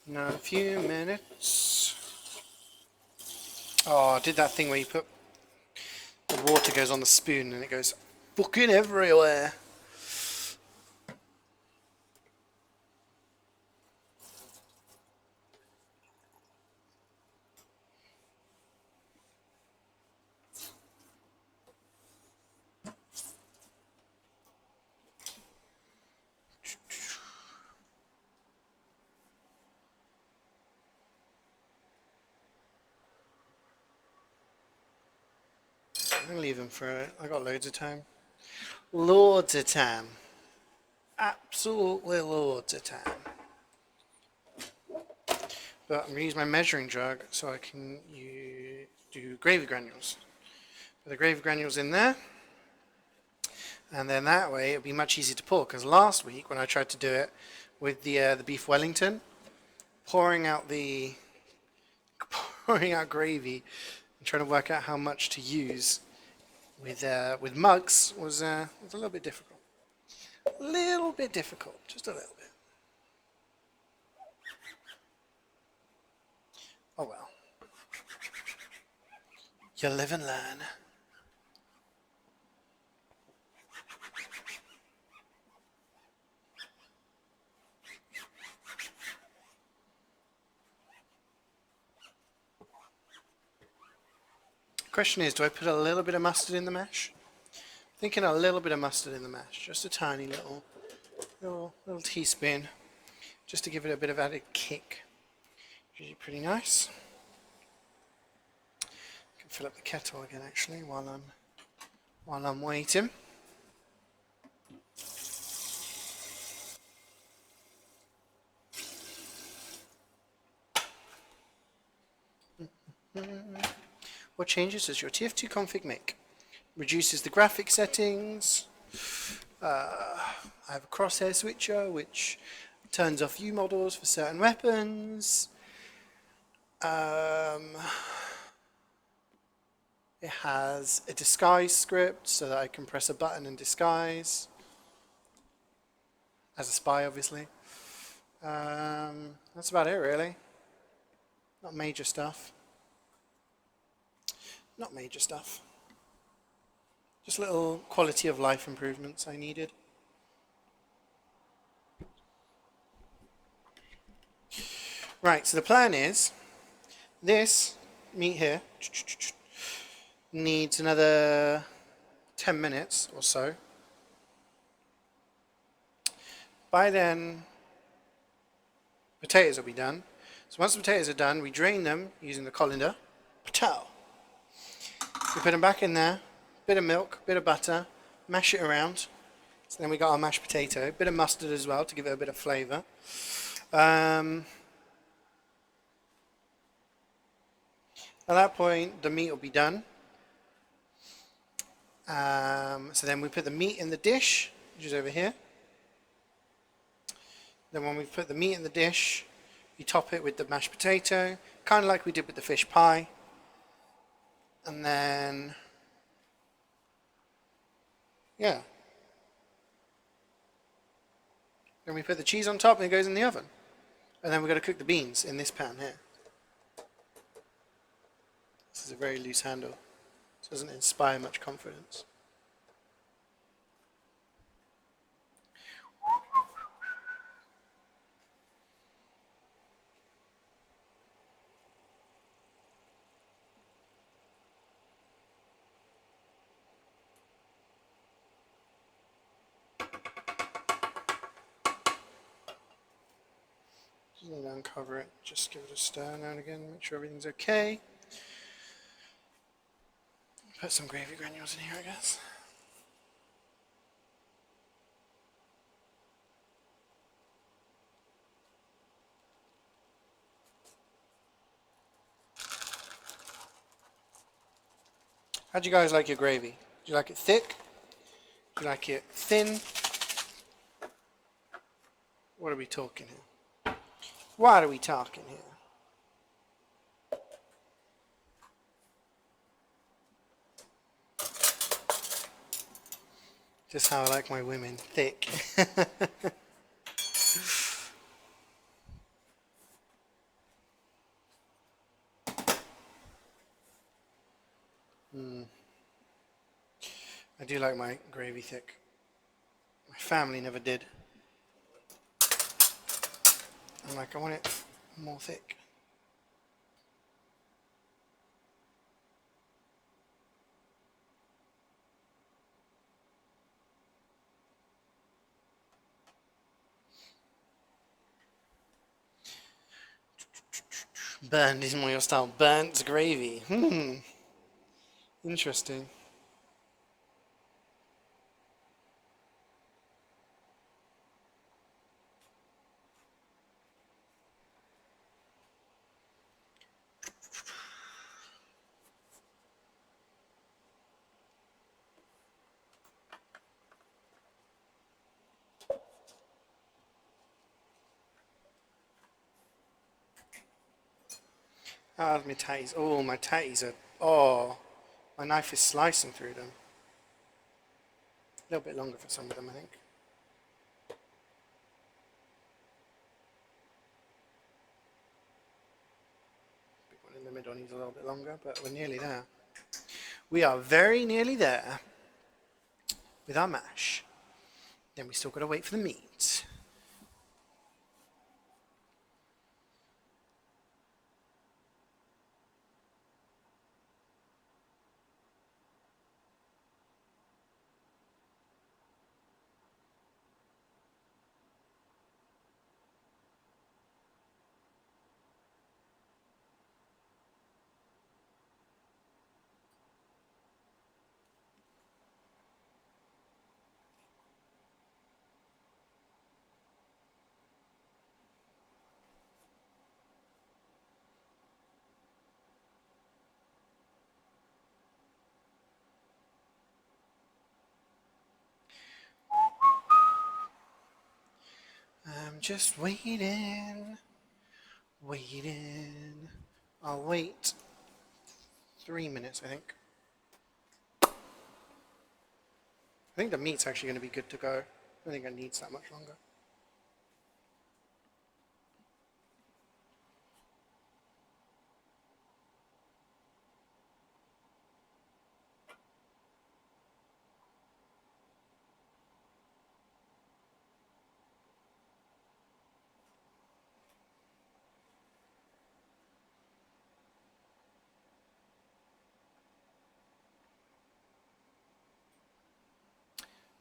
Now, a few minutes. Oh, I did that thing where you put the water goes on the spoon and it goes fucking everywhere. I'm gonna leave them for it. I got loads of time. Loads of time. Absolutely loads of time. But I'm gonna use my measuring jug so I can do gravy granules. Put the gravy granules in there, and then that way it'll be much easier to pour. Because last week when I tried to do it with the beef Wellington, pouring out gravy and trying to work out how much to use with mugs was a little bit difficult. A little bit difficult, just a little bit. Oh well. You live and learn. Question is, do I put a little bit of mustard in the mash? Thinking a little bit of mustard in the mash, just a tiny little teaspoon, just to give it a bit of added kick. Usually pretty nice. I can fill up the kettle again actually while I'm waiting. What changes does your TF2 config make? Reduces the graphic settings. I have a crosshair switcher which turns off U models for certain weapons. It has a disguise script so that I can press a button and disguise. As a spy, obviously. That's about it, really. Not major stuff. Not major stuff. Just little quality of life improvements I needed. Right, so the plan is this meat here needs another 10 minutes or so. By then, potatoes will be done. So once the potatoes are done, we drain them using the colander. Potato. We put them back in there, bit of milk, bit of butter, mash it around. So then we got our mashed potato, bit of mustard as well to give it a bit of flavour. At that point, the meat will be done. So then we put the meat in the dish, which is over here. Then when we put the meat in the dish, you top it with the mashed potato, kind of like we did with the fish pie. And then, yeah. Then we put the cheese on top and it goes in the oven. And then we've got to cook the beans in this pan here. This is a very loose handle. This doesn't inspire much confidence. Just need to uncover it, just give it a stir now and again, make sure everything's okay. Put some gravy granules in here, I guess. How do you guys like your gravy? Do you like it thick? Do you like it thin? What are we talking here? What are we talking here? Just how I like my women, thick. I do like my gravy thick. My family never did. I'm like, I want it more thick. Burnt is more your style. Burnt gravy. Interesting. Ah, my tatties. Oh, my tatties are. Oh, my knife is slicing through them. A little bit longer for some of them, I think. Big one in the middle needs a little bit longer, but we're nearly there. We are very nearly there with our mash. Then we still got to wait for the meat. I'm just waiting. Waiting. I'll wait 3 minutes, I think. I think the meat's actually going to be good to go. I don't think it needs that much longer.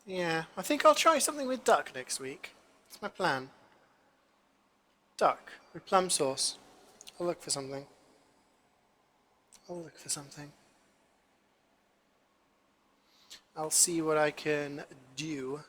Yeah, I think I'll try something with duck next week. That's my plan. Duck with plum sauce. I'll look for something. I'll see what I can do.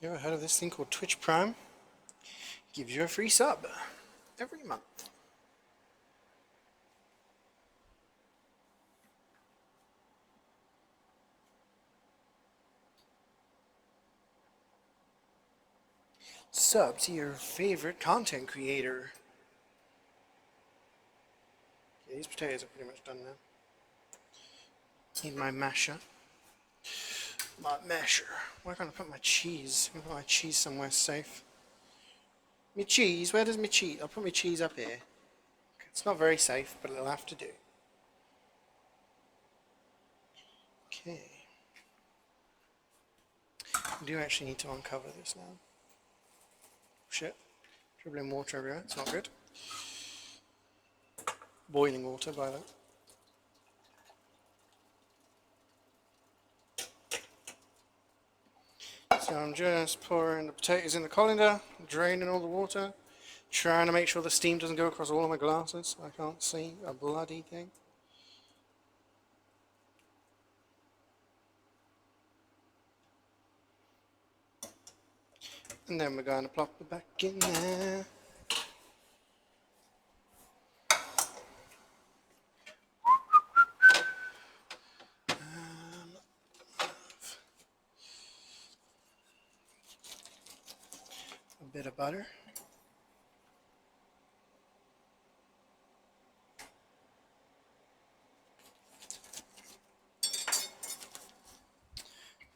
You ever heard of this thing called Twitch Prime? Gives you a free sub every month. Sub to your favorite content creator. Okay, these potatoes are pretty much done now. Need my masher. Where can I put my cheese? I'm gonna put my cheese somewhere safe. My cheese? Where does my cheese? I'll put my cheese up here. It's not very safe, but it'll have to do. Okay. I do actually need to uncover this now. Shit. Dribbling water everywhere. It's not good. Boiling water, by the way. So I'm just pouring the potatoes in the colander, draining all the water, trying to make sure the steam doesn't go across all of my glasses so I can't see a bloody thing. And then we're going to plop it back in there. A bit of butter.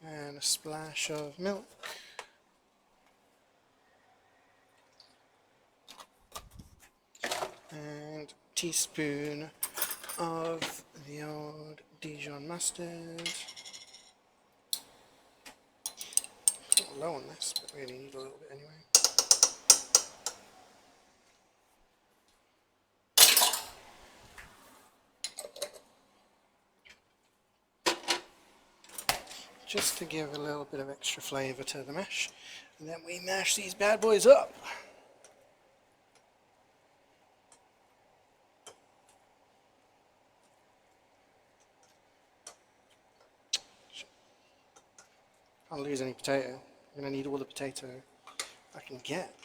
And a splash of milk. And a teaspoon of the old Dijon mustard. A little low on this, but really need a little bit anyway. Just to give a little bit of extra flavour to the mash. And then we mash these bad boys up. Can't lose any potato. I'm going to need all the potato I can get.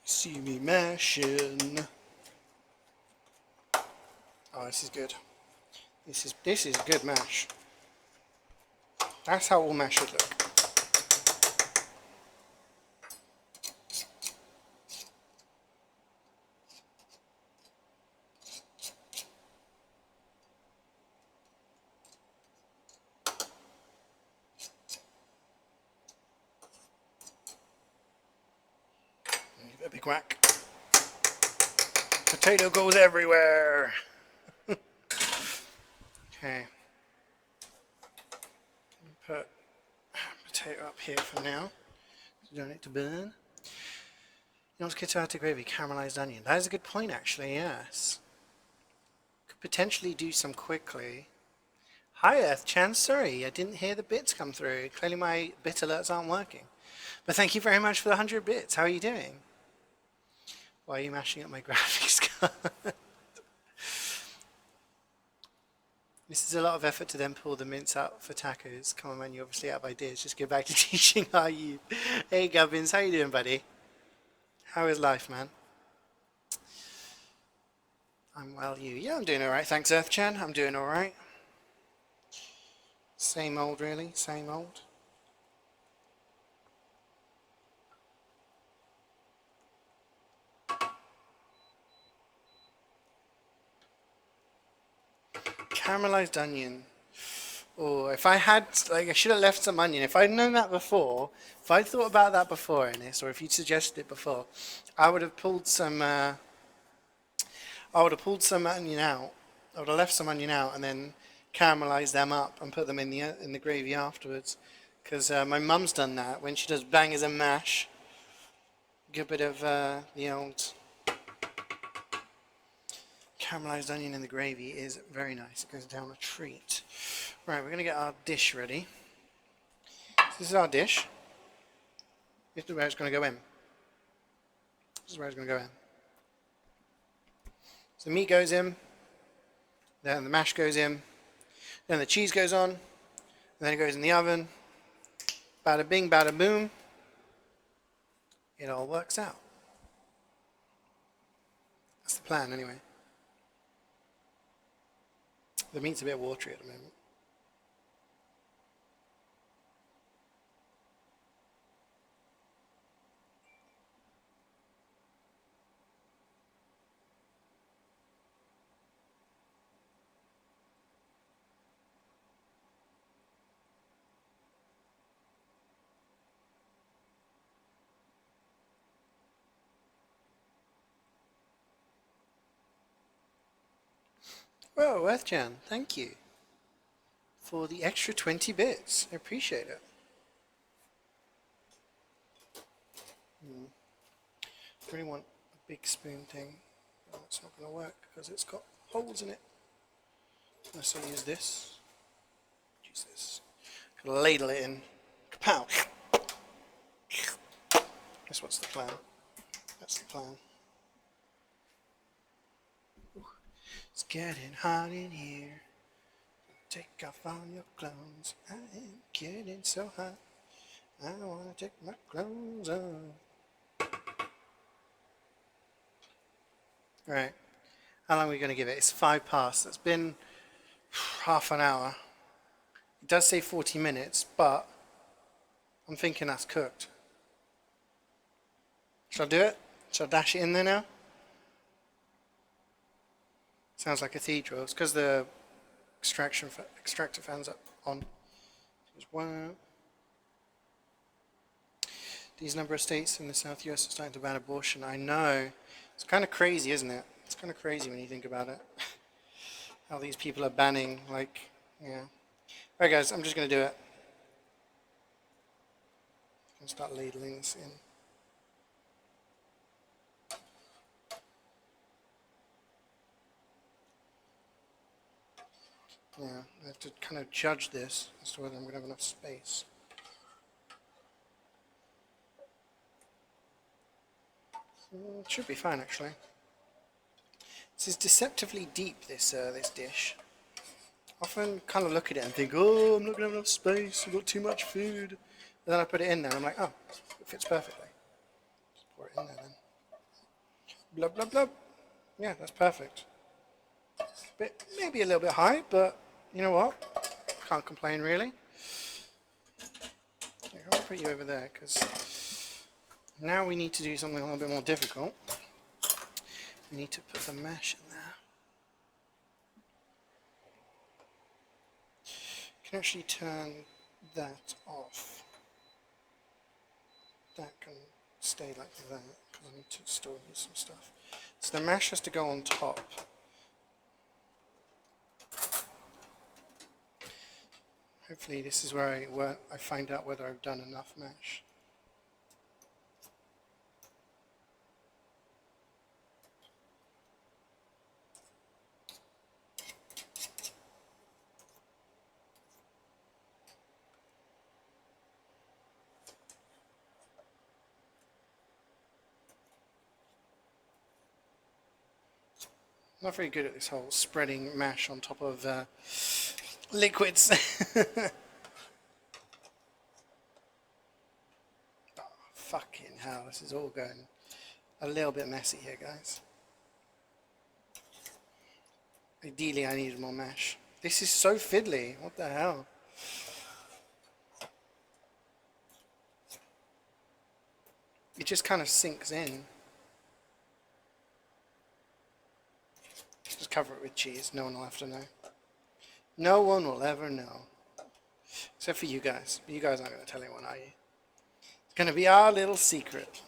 See me mashing. Oh, this is good. This is good mash. That's how all mash should look. Give it a big whack. Potato goes everywhere. Okay. Put potato up here for now. You don't need to burn. You know what's good to add to gravy? Caramelized onion. That is a good point, actually. Yes. Could potentially do some quickly. Hi, Earth Chan. Sorry, I didn't hear the bits come through. Clearly, my bit alerts aren't working. But thank you very much for the 100 bits. How are you doing? Why are you mashing up my graphics This is a lot of effort to then pull the mince out for tacos. Come on, man, you obviously have ideas. Just go back to teaching our youth. Hey, Gubbins, how you doing, buddy? How is life, man? I'm well, you? Yeah, I'm doing alright, thanks, Earthchan. I'm doing alright. Same old, really, same old. Caramelized onion. Oh, if I had, like, I should have left some onion. If I'd known that before, if I'd thought about that before, Ernest, or if you'd suggested it before, I would have pulled some, onion out. I would have left some onion out and then caramelized them up and put them in the gravy afterwards. Because my mum's done that when she does bangers and mash. Good bit of the old caramelized onion in the gravy is very nice. It goes down a treat. Right, we're going to get our dish ready. This is our dish. This is where it's going to go in. This is where it's going to go in. So the meat goes in, then the mash goes in, then the cheese goes on, and then it goes in the oven. Bada bing, bada boom. It all works out. That's the plan, anyway. The meat's a bit watery at the moment. Whoa, Earthchan, thank you for the extra 20 bits. I appreciate it. I really want a big spoon thing. Oh, it's not going to work because it's got holes in it. Unless I use this. Use this. Gonna ladle it in. Kapow! Guess what's the plan? That's the plan. Ooh, it's getting hot in here. Take off all your clothes. I am getting so hot. I wanna take my clothes off. Right. How long are we going to give it? It's 5 past. It's been half an hour. It does say 40 minutes, but I'm thinking that's cooked. Shall I do it? Shall I dash it in there now? Sounds like cathedral. It's because the extractor fan's up on. There's one. These number of states in the South US are starting to ban abortion. I know. It's kind of crazy, isn't it? It's kind of crazy when you think about it. How these people are banning, like, yeah. Alright guys, I'm just going to do it. I'm going to start ladling this in. Yeah, I have to kind of judge this as to whether I'm going to have enough space. It should be fine, actually. This is deceptively deep, this dish. Often kind of look at it and think, oh, I'm not going to have enough space, I've got too much food. And then I put it in there and I'm like, oh, it fits perfectly. Just pour it in there then. Blub, blub, blub. Yeah, that's perfect. Maybe a little bit high, but you know what? Can't complain, really. Okay, I'll put you over there, because now we need to do something a little bit more difficult. We need to put the mash in there. You can actually turn that off. That can stay like that, because I need to store some stuff. So the mash has to go on top. Hopefully this is where I find out whether I've done enough mash. Not very good at this whole spreading mash on top of liquids. Oh, fucking hell, this is all going a little bit messy here, guys. Ideally, I needed more mash. This is so fiddly. What the hell? It just kind of sinks in. Just cover it with cheese. No one will have to know. No one will ever know. Except for you guys. You guys aren't going to tell anyone, are you? It's going to be our little secret.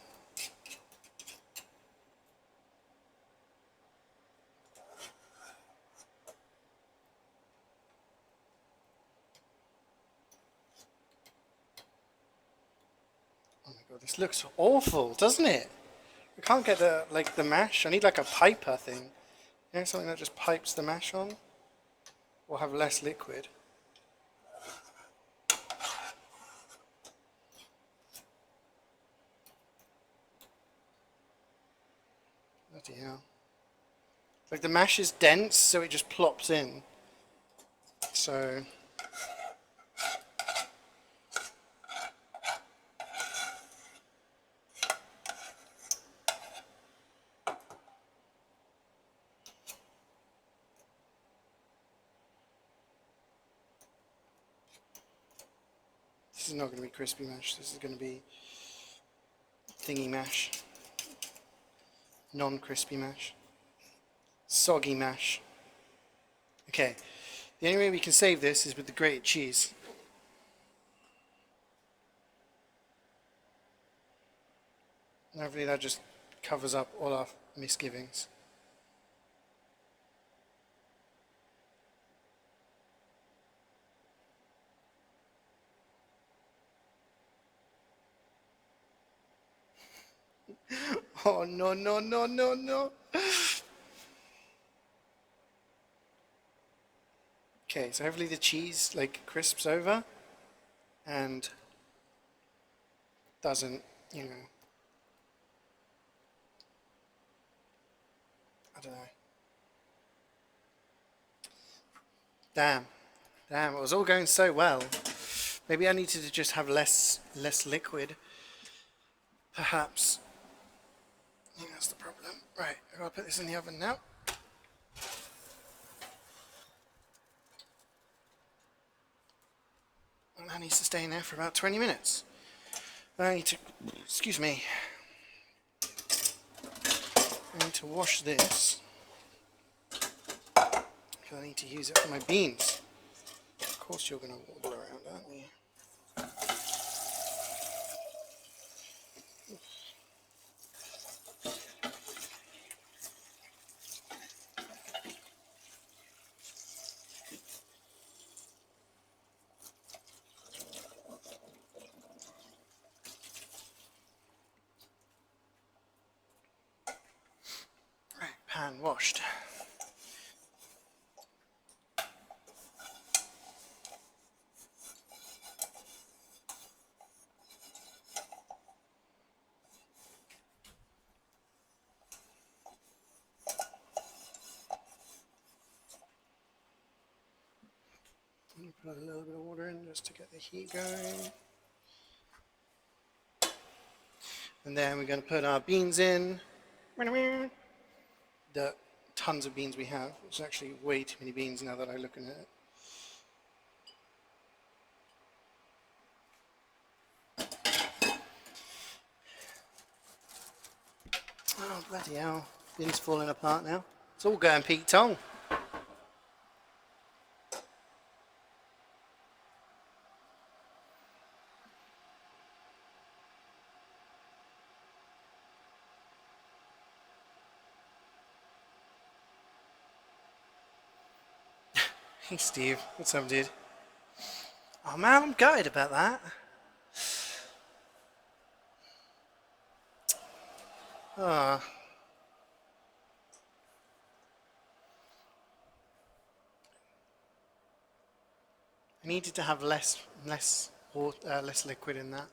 Oh my god, this looks awful, doesn't it? I can't get the mash. I need like a piper thing. You know, something that just pipes the mash on? Or have less liquid. Bloody hell. Like the mash is dense, so it just plops in. So... This is not going to be crispy mash, this is going to be thingy mash. Non-crispy mash. Soggy mash. Okay, the only way we can save this is with the grated cheese. And hopefully that just covers up all our misgivings. Oh no, no, no, no, no. Okay, so hopefully the cheese like crisps over and doesn't, you know, I don't know. Damn, it was all going so well. Maybe I needed to just have less liquid, perhaps. I think that's the problem. Right, I've got to put this in the oven now. And that needs to stay in there for about 20 minutes. I need to, excuse me, I need to wash this. Because I need to use it for my beans. Of course you're going to wobble around, aren't you? Pan washed. Put a little bit of water in just to get the heat going. And then we're going to put our beans in. The tons of beans we have. It's actually way too many beans now that I'm looking at it. Oh, bloody hell. Beans falling apart now. It's all going Pete Tong. Hey Steve, what's up dude? Oh man, I'm gutted about that. Ah. Oh. I needed to have less liquid in that.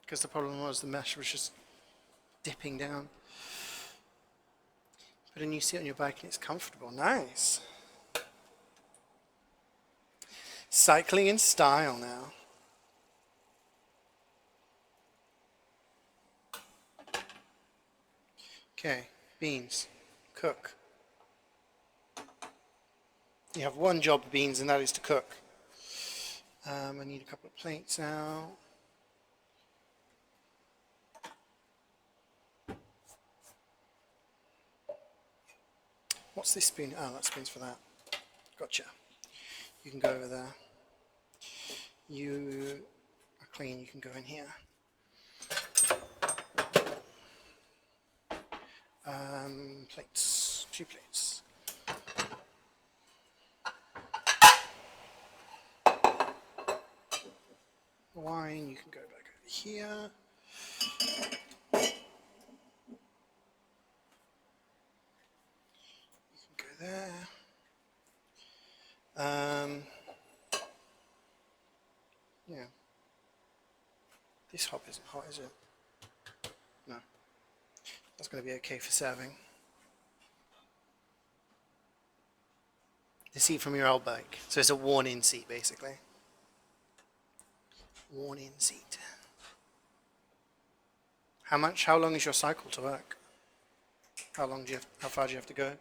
Because the problem was the mesh was just dipping down. Put a new seat on your bike and it's comfortable. Nice. Cycling in style now. Okay, beans. Cook. You have one job, beans, and that is to cook. I need a couple of plates now. What's this spoon? Oh, that spoon's for that. Gotcha. You can go over there. You are clean, you can go in here. Plates. 2 plates. Wine, you can go back over here. You can go there. Yeah. This hop isn't hot, is it? No. That's going to be okay for serving. The seat from your old bike. So it's a worn-in seat, basically. Worn-in seat. How long is your cycle to work? How far do you have to go?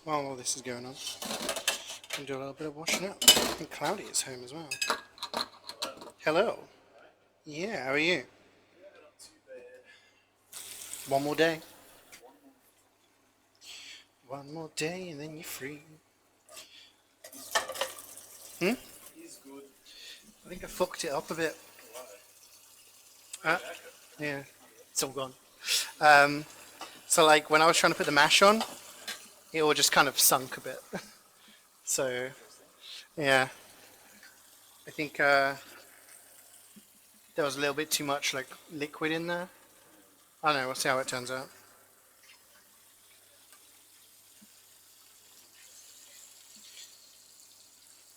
While all this is going on, I can do a little bit of washing up. I think Cloudy is home as well. Hello. Yeah, how are you? One more day. One more day and then you're free. He's good. I think I fucked it up a bit. Yeah, it's all gone. So like when I was trying to put the mash on, it all just kind of sunk a bit. So, yeah. I think there was a little bit too much like liquid in there. I don't know, we'll see how it turns out.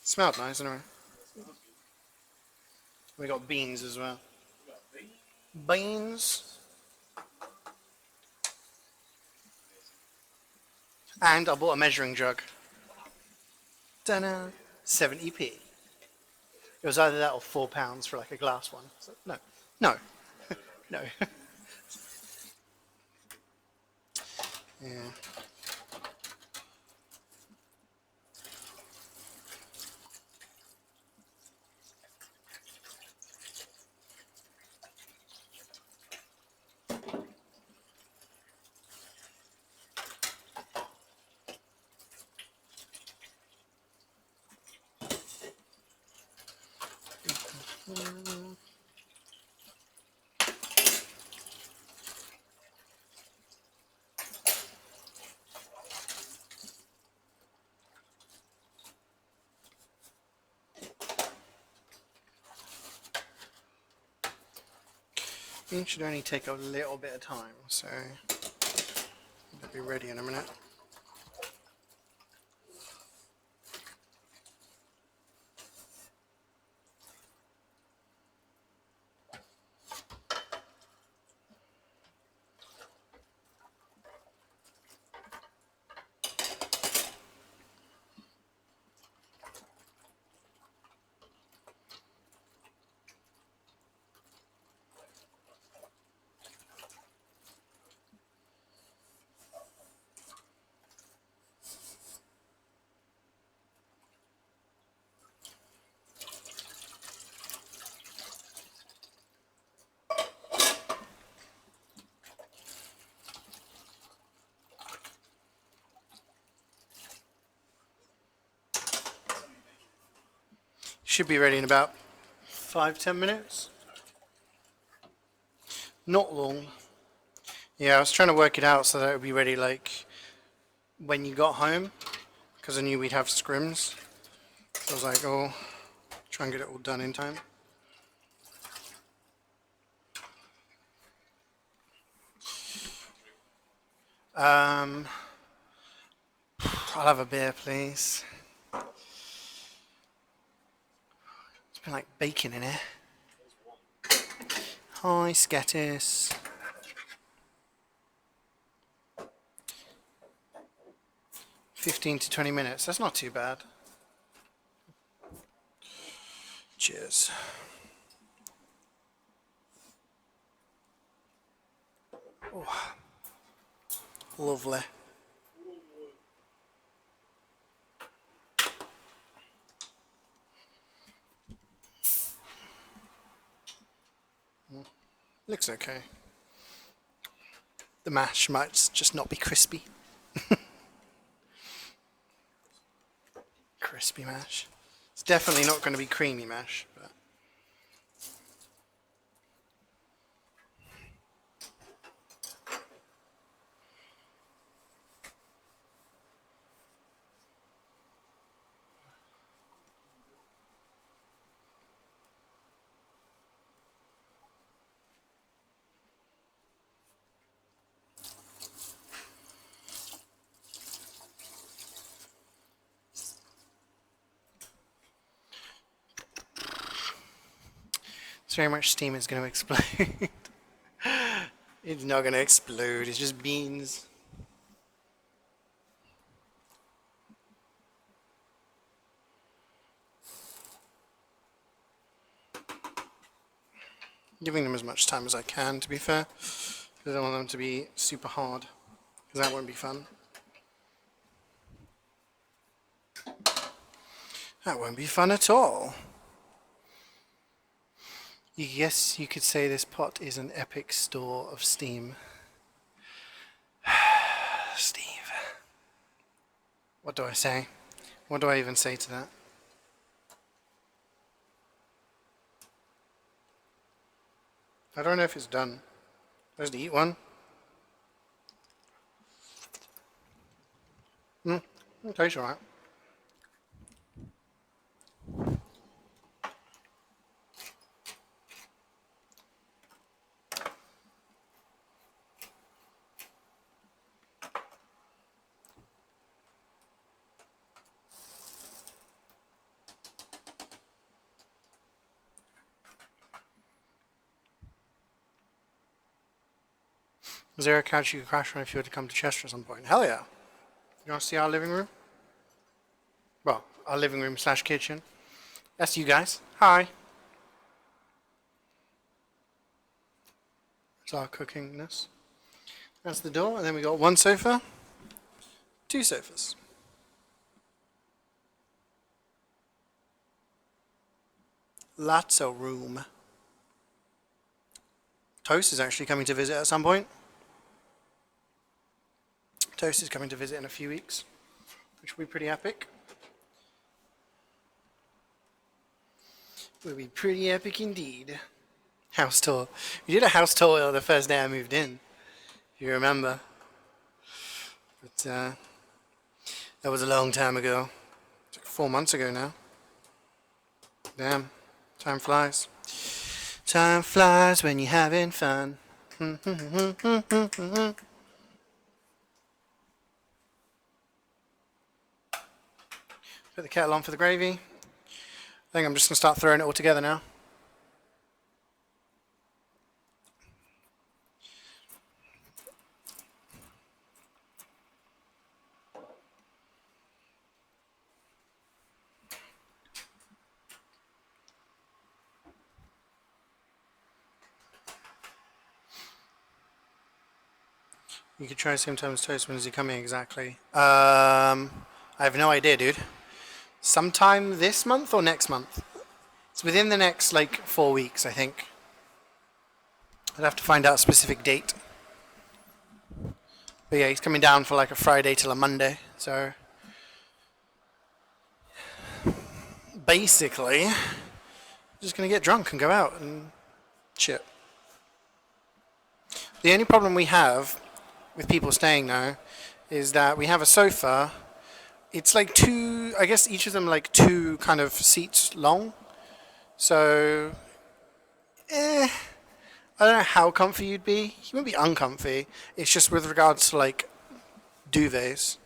Smelled nice anyway. We got beans as well. Beans. And I bought a measuring jug. Ta-da! 70p. It was either that or £4 for like a glass one. So, no. No. No. Yeah. It should only take a little bit of time, so it'll be ready in a minute. Should be ready in about 5-10 minutes. Not long. Yeah, I was trying to work it out so that it would be ready like when you got home, because I knew we'd have scrims. I was like, oh, try and get it all done in time. I'll have a beer, please. It's been like bacon in here. Hi, Scattis. $15 to 20 minutes. That's not too bad. Cheers. Oh, lovely. Looks okay. The mash might just not be crispy. Crispy mash. It's definitely not going to be creamy mash, but it's very much steam is going to explode. It's not going to explode, it's just beans. Giving them as much time as I can, to be fair. I don't want them to be super hard, because that won't be fun. That won't be fun at all. Yes, you could say this pot is an epic store of steam. Steve. What do I say? What do I even say to that? I don't know if it's done. There's the eat one. It tastes alright. Is there a couch you could crash on if you were to come to Chester at some point? Hell yeah. You want to see our living room? Well, our living room / kitchen. That's you guys. Hi. That's our cookingness. That's the door, and then we got one sofa, 2 sofas. Lots of room. Toast is actually coming to visit at some point. Toast is coming to visit in a few weeks, which will be pretty epic. Will be pretty epic indeed. House tour. We did a house tour the first day I moved in, if you remember. But that was a long time ago. It's like 4 months ago now. Damn, time flies. Time flies when you're having fun. Put the kettle on for the gravy. I think I'm just going to start throwing it all together now. You could try same time as toast. When is he coming exactly? I have no idea, dude. Sometime this month or next month? It's within the next, like, 4 weeks, I think. I'd have to find out a specific date. But yeah, he's coming down for like a Friday till a Monday, so... Basically, just gonna get drunk and go out and shit. The only problem we have with people staying now is that we have a sofa it's like two, I guess each of them like two kind of seats long. So, I don't know how comfy you'd be. You wouldn't be uncomfy. It's just with regards to like duvets.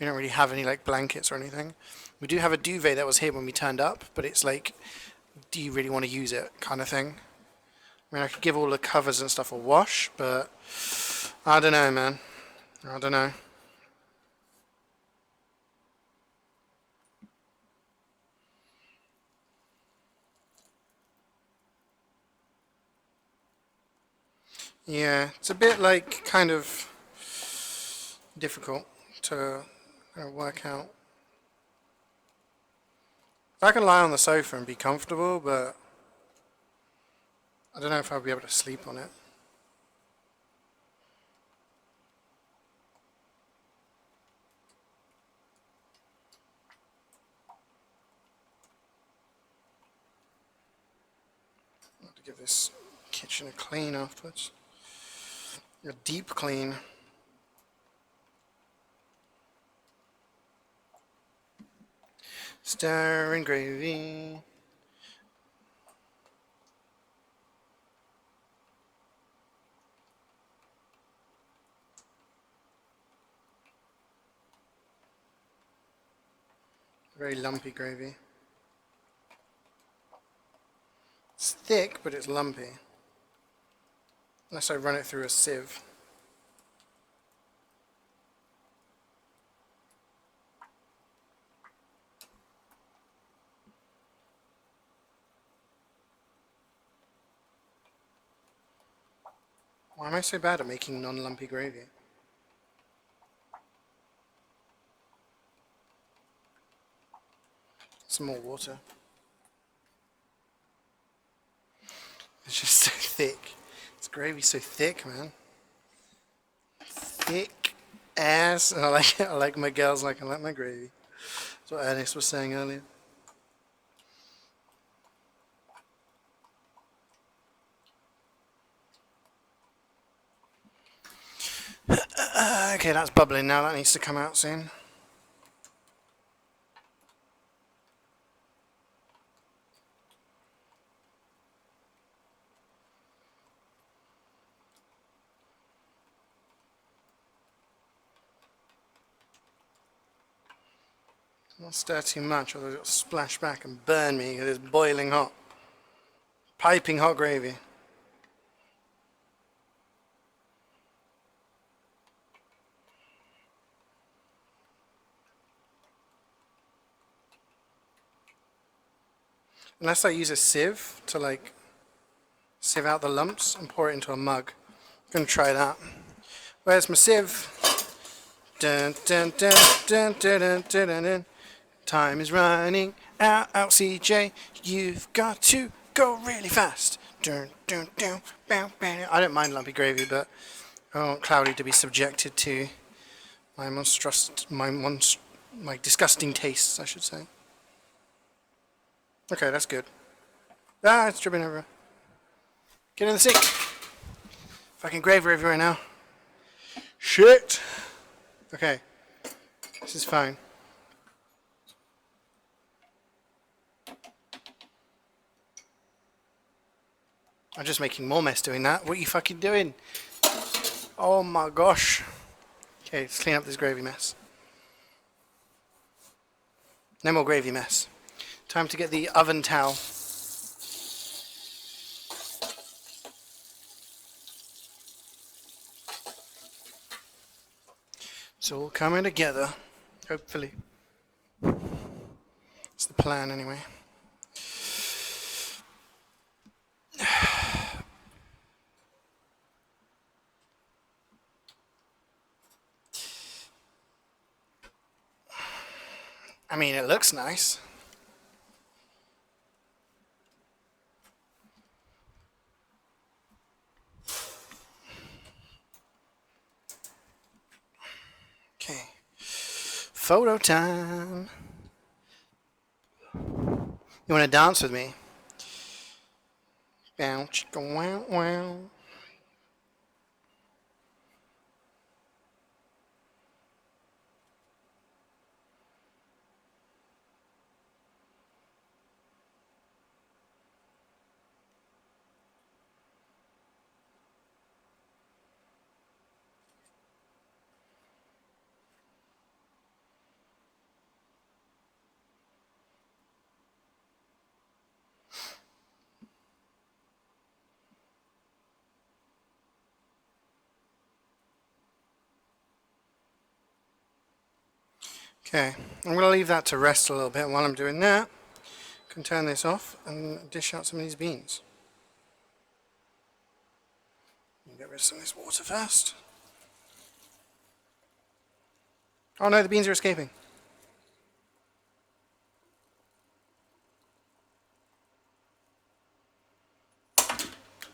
We don't really have any like blankets or anything. We do have a duvet that was here when we turned up, but it's like, do you really want to use it kind of thing? I mean, I could give all the covers and stuff a wash, but I don't know, man. I don't know. Yeah, it's a bit like kind of difficult to work out. I can lie on the sofa and be comfortable, but I don't know if I'll be able to sleep on it. I'll have to give this kitchen a clean afterwards. A deep clean. Stir in gravy. Very lumpy gravy. It's thick, but it's lumpy. Unless I run it through a sieve. Why am I so bad at making non-lumpy gravy? Some more water. It's just so thick. This gravy's so thick, man. Thick ass. I like it. I like my girls like I like my gravy. That's what Ernest was saying earlier. Okay, that's bubbling now. That needs to come out soon. Not stir too much, or it'll splash back and burn me. It is boiling hot, piping hot gravy. Unless I use a sieve to like sieve out the lumps and pour it into a mug. I'm gonna try that. Where's my sieve? Dun dun dun dun dun dun dun dun. Dun. Time is running out, CeeJaey. You've got to go really fast. Dun, dun, dun, bow, bow. I don't mind lumpy gravy, but I don't want Cloudy to be subjected to my my disgusting tastes, I should say. Okay, that's good. Ah, it's dripping everywhere. Get in the sink. Fucking gravy everywhere now. Shit. Okay, this is fine. I'm just making more mess doing that. What are you fucking doing? Oh my gosh. Okay, let's clean up this gravy mess. No more gravy mess. Time to get the oven towel. It's all coming together. Hopefully. It's the plan anyway. I mean, it looks nice. Okay. Photo time. You want to dance with me? Bow, chicka, wow, wow. Okay, I'm going to leave that to rest a little bit. While I'm doing that, I can turn this off and dish out some of these beans. Get rid of some of this water first. Oh no, the beans are escaping.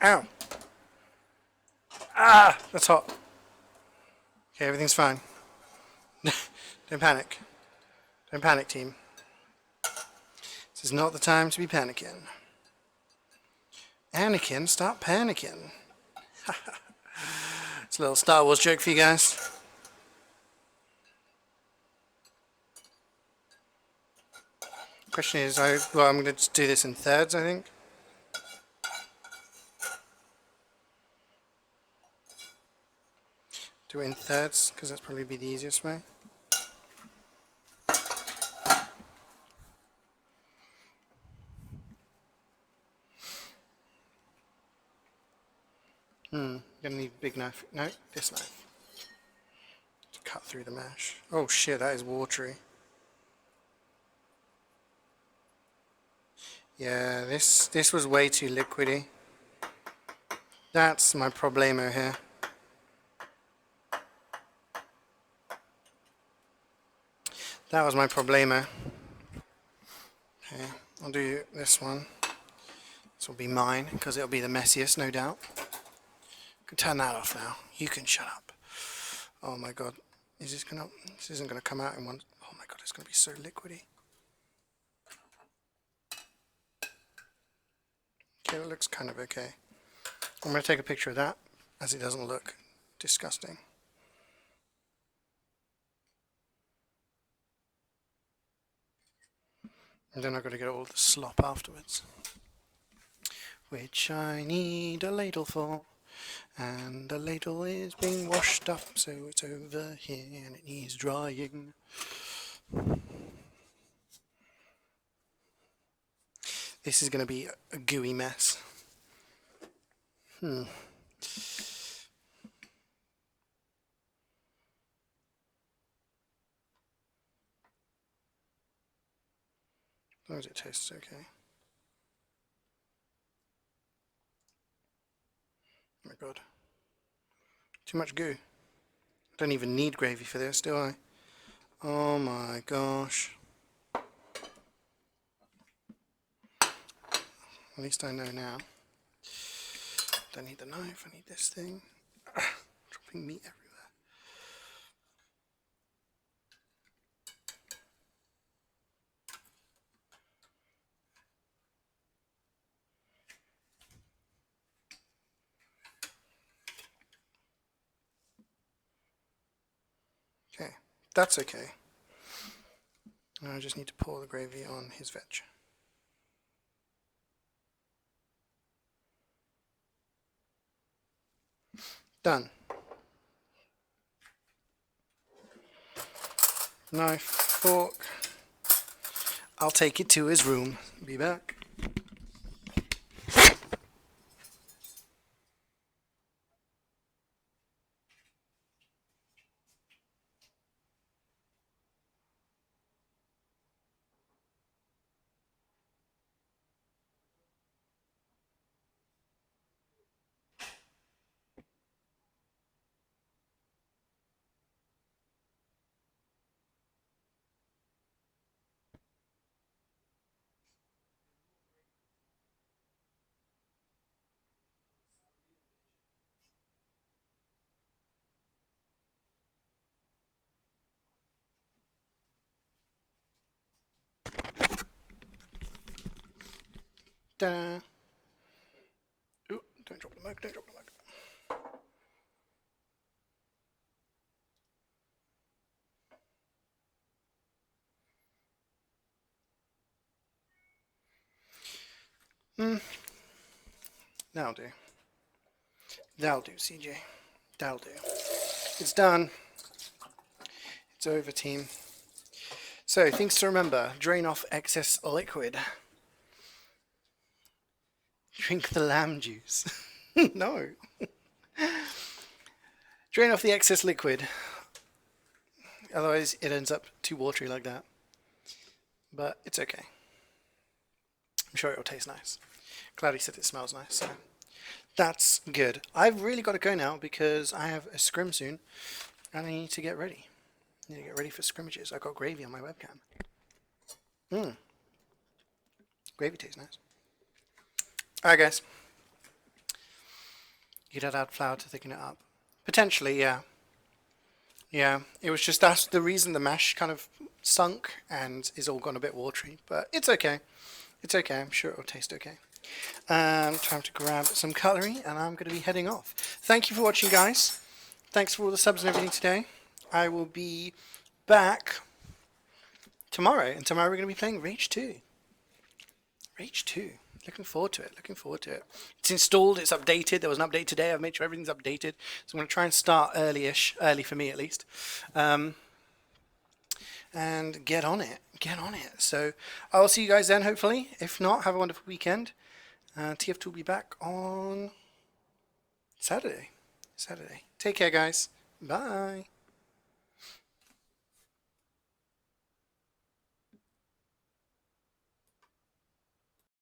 Ow! Ah! That's hot. Okay, everything's fine. Don't panic. Don't panic, team. This is not the time to be panicking. Anakin, stop panicking. It's a little Star Wars joke for you guys. Question is, I'm going to do this in thirds, I think. Do it in thirds, because that's probably be the easiest way. Gonna need a big knife. No, this knife. To cut through the mash. Oh shit, that is watery. Yeah, this was way too liquidy. That's my problemo here. That was my problemo. Okay, I'll do this one. This will be mine, because it'll be the messiest, no doubt. I can turn that off now. You can shut up. Oh my god. Is this gonna... This isn't gonna come out in one... Oh my god, it's gonna be so liquidy. Okay, it looks kind of okay. I'm gonna take a picture of that, as it doesn't look disgusting. And then I've got to get all the slop afterwards. Which I need a ladle for. And the ladle is being washed up, so it's over here and it needs drying. This is going to be a gooey mess. As long as it tastes okay. Oh my god. Too much goo. I don't even need gravy for this, do I? Oh my gosh. At least I know now. Don't need the knife, I need this thing. Dropping meat everywhere. Okay, that's okay. Now I just need to pour the gravy on his veg. Done. Knife, fork. I'll take it to his room. Be back. Ta-da! Ooh, don't drop the mug, don't drop the mug. That'll do. That'll do, CeeJaey. That'll do. It's done. It's over, team. So, things to remember. Drain off excess liquid. Drink the lamb juice. No. Drain off the excess liquid. Otherwise, it ends up too watery like that. But it's okay. I'm sure it'll taste nice. Glad he said it smells nice. So that's good. I've really got to go now because I have a scrim soon, and I need to get ready. I need to get ready for scrimmages. I've got gravy on my webcam. Gravy tastes nice. Alright, guys. You'd add flour to thicken it up. Potentially, yeah. Yeah, it was just that's the reason the mash kind of sunk and is all gone a bit watery. But it's okay. It's okay. I'm sure it'll taste okay. Time to grab some cutlery, and I'm going to be heading off. Thank you for watching, guys. Thanks for all the subs and everything today. I will be back tomorrow, and tomorrow we're going to be playing Rage 2. Rage 2. Looking forward to it. Looking forward to it. It's installed. It's updated. There was an update today. I've made sure everything's updated. So I'm going to try and start early-ish. Early for me, at least. And get on it. Get on it. So I'll see you guys then, hopefully. If not, have a wonderful weekend. TF2 will be back on Saturday. Take care, guys. Bye.